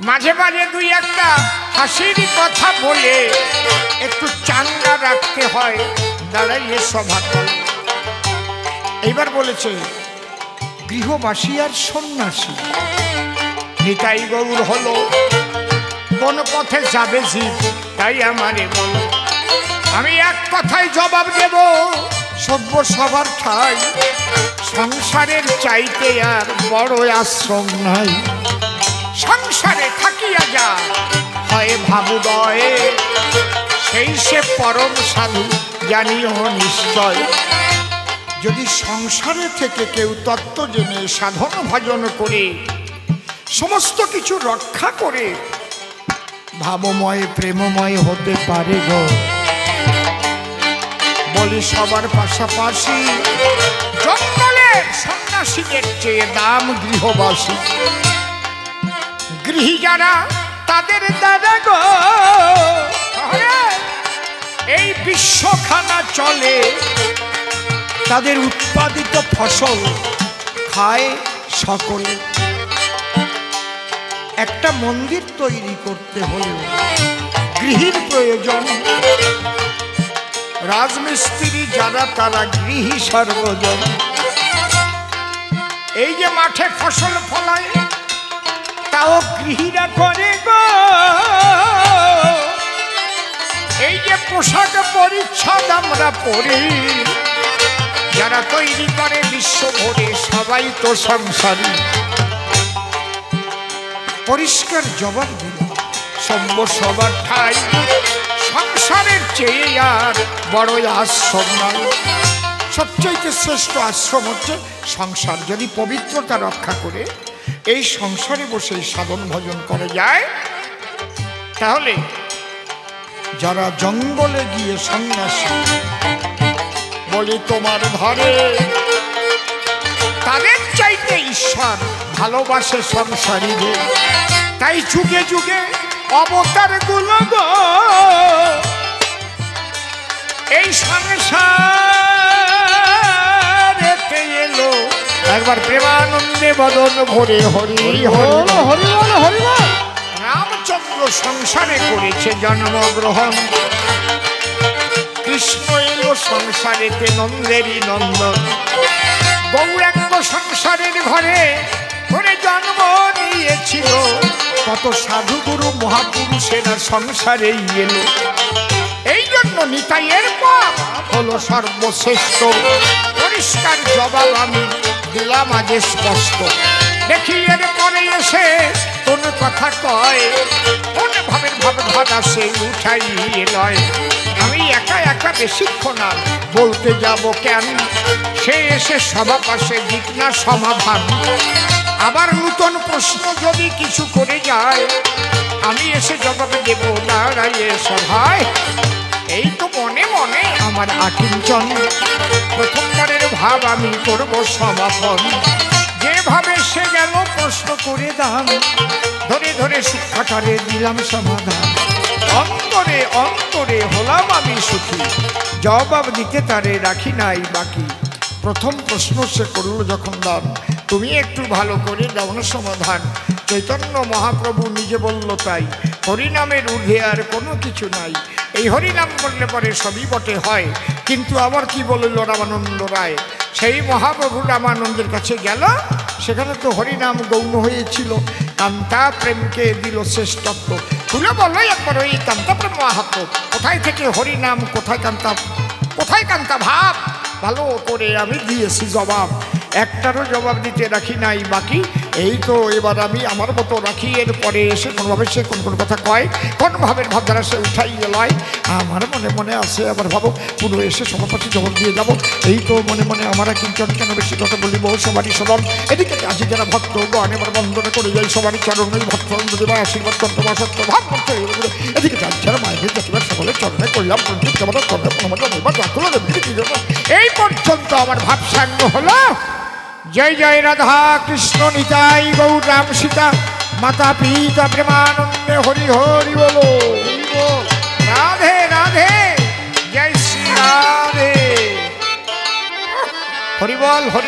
মাঝে মাঝে দুই একটা হাসির কথা বলে একটু চাঙ্গা রাখতে হয়, দাঁড়াইয়ে সভা করে। এইবার বলেছে গৃহবাসী আর সন্ন্যাসী, নিতাই গৌর হলো, কোন পথে যাবে জীব, তাই আমারে বলো। আমি এক কথায় জবাব দেব, সভ্য সবার ঠাই, সংসারের চাইতে আর বড় আশ্রম নাই। সংসারে থাকিয়া যা হয় ভাবুদয়ে, সেই সে পরম সাধু জানিও নিশ্চয়। যদি সংসারে থেকে কেউ তত্ত্ব জেনে সাধন ভজন করে সমস্ত কিছু রক্ষা করে ভাবময় প্রেমময় হতে পারে গো। বলি সবার পাশাপাশি জঙ্গলের সন্ন্যাসীদের চেয়ে দাম গৃহবাসী। গৃহী যারা তাদের দাদা গো, এই বিশ্বখানা চলে, তাদের উৎপাদিত ফসল খায় সকলে। একটা মন্দির তৈরি করতে হলে গৃহীর প্রয়োজন। রাজমিস্ত্রি যারা তারা গৃহী সর্বজন। এই যে মাঠে ফসল ফলায় তাও গৃহীরা করে গো। এই যে পোশাক পরিচ্ছদ আমরা পরি, যারা তৈরি করে বিশ্ব ভরে সবাই তো সংসারী। পরিষ্কার জবাব দিল, সভ্য সবার ঠাই, সংসারের চেয়ে আর বড় আশ্রম নয়। সবচাইতে শ্রেষ্ঠ আশ্রম হচ্ছে সংসার। যদি পবিত্রতা রক্ষা করে এই সংসারে বসে সাধন ভজন করা যায়, তাহলে যারা জঙ্গলে গিয়ে সন্ন্যাসী, বলি তোমার ঘরে, তাদের চাইতে ঈশ্বর ভালোবাসে সংসারীদের। তাই যুগে যুগে অবতার গুলো গো এই সংসারেতে এলো। একবার প্রেমানন্দে বদন ভরে হরি হরি হরি হরি। রামচন্দ্র সংসারে করেছে জন্মগ্রহণ, কৃষ্ণ এলো সংসারেতে নন্দেরই নন্দন। গৌরাঙ্গ সংসারের ঘরে ঘরে জন্ম নিয়েছিল, কত সাধুগুরু মহাপুরুষেরা সংসারেই এলো। এই জন্য নিতাইয়ের পথ হলো সর্বশ্রেষ্ঠ। পরিষ্কার জবাব আমি দিলাম আজ স্পষ্ট। দেখি এর পরে এসে কোন কথা কয়, কোন ভাবের ভাবধারা সে উঠাইয়ে লয়। আমি একা একা বেশিক্ষণ আর বলতে যাব কেন, সে এসে সভা পাশে দিক না সমাধান। আবার নূতন প্রশ্ন যদি কিছু করে যায়, আমি এসে জবাব দেব দাঁড়াইয়ে সভায়। এই তো মনে মনে আমার আকিঞ্চন, প্রথমবারের ভাব আমি করব সমাপন। যেভাবে সে গেল প্রশ্ন করে দাম, ধরে ধরে শিক্ষাটারে দিলাম সমাধান। অন্তরে অন্তরে হলাম আমি সুখী, জবাব দিতে তারে রাখি নাই বাকি। প্রথম প্রশ্ন সে করল যখন দান, তুমি একটু ভালো করে দাও না সমাধান। চৈতন্য মহাপ্রভু নিজে বলল তাই, হরিনামের ঊর্ধ্বে আর কোনো কিছু নাই। এই হরিনাম বললে পরে সবই বটে হয়, কিন্তু আবার কি বলল রামানন্দ রায়। সেই মহাপ্রভু রামানন্দের কাছে গেল, সেখানে তো হরিনাম গৌণ হয়েছিল। কান্তা প্রেমকে দিল শ্রেষ্ঠত্ব। খুলে বলো একবার ওই কান্তা প্রেম মাহাত্ম কোথায় থেকে হরি নাম, কোথায় কান্তা ভাব। ভালো করে আমি দিয়েছি জবাব, একটারও জবাব দিতে রাখি নাই বাকি। এই তো এবার আমি আমার মতো রাখি, এরপরে এসে কোনোভাবে সে কোন কোন কথা কয়, কোন ভাবের ভাবধারা সে উঠাই লয়। আমার মনে মনে আছে আবার ভাবো পুরো এসে সভাপতি জবাব দিয়ে যাব। এই তো মনে মনে আমরা কিঞ্চন কেন বেশি কথা বলিব, সবারই সদন। এদিকে আজি যারা ভক্ত গণ এবার বন্দনা করে যাই, সবারই চরণে ভক্ত দেবা আশীর্বাদ তন্ত্রমা সত্য ভাব করতে। এদিকে যারা মায়ের জাতিবার সকলের চরণে করলাম পণ্ডিত জগতের চরণে এই পর্যন্ত আমার ভাব সাঙ্গ হলো। জয় জয় রাধা কৃষ্ণ নিতাই গৌর রাম সীতা মাতা পিতা প্রেমানন্দে হরি হরি বলো। রাধে রাধে, জয় শ্রী রাধে, হরি বল হরি বল।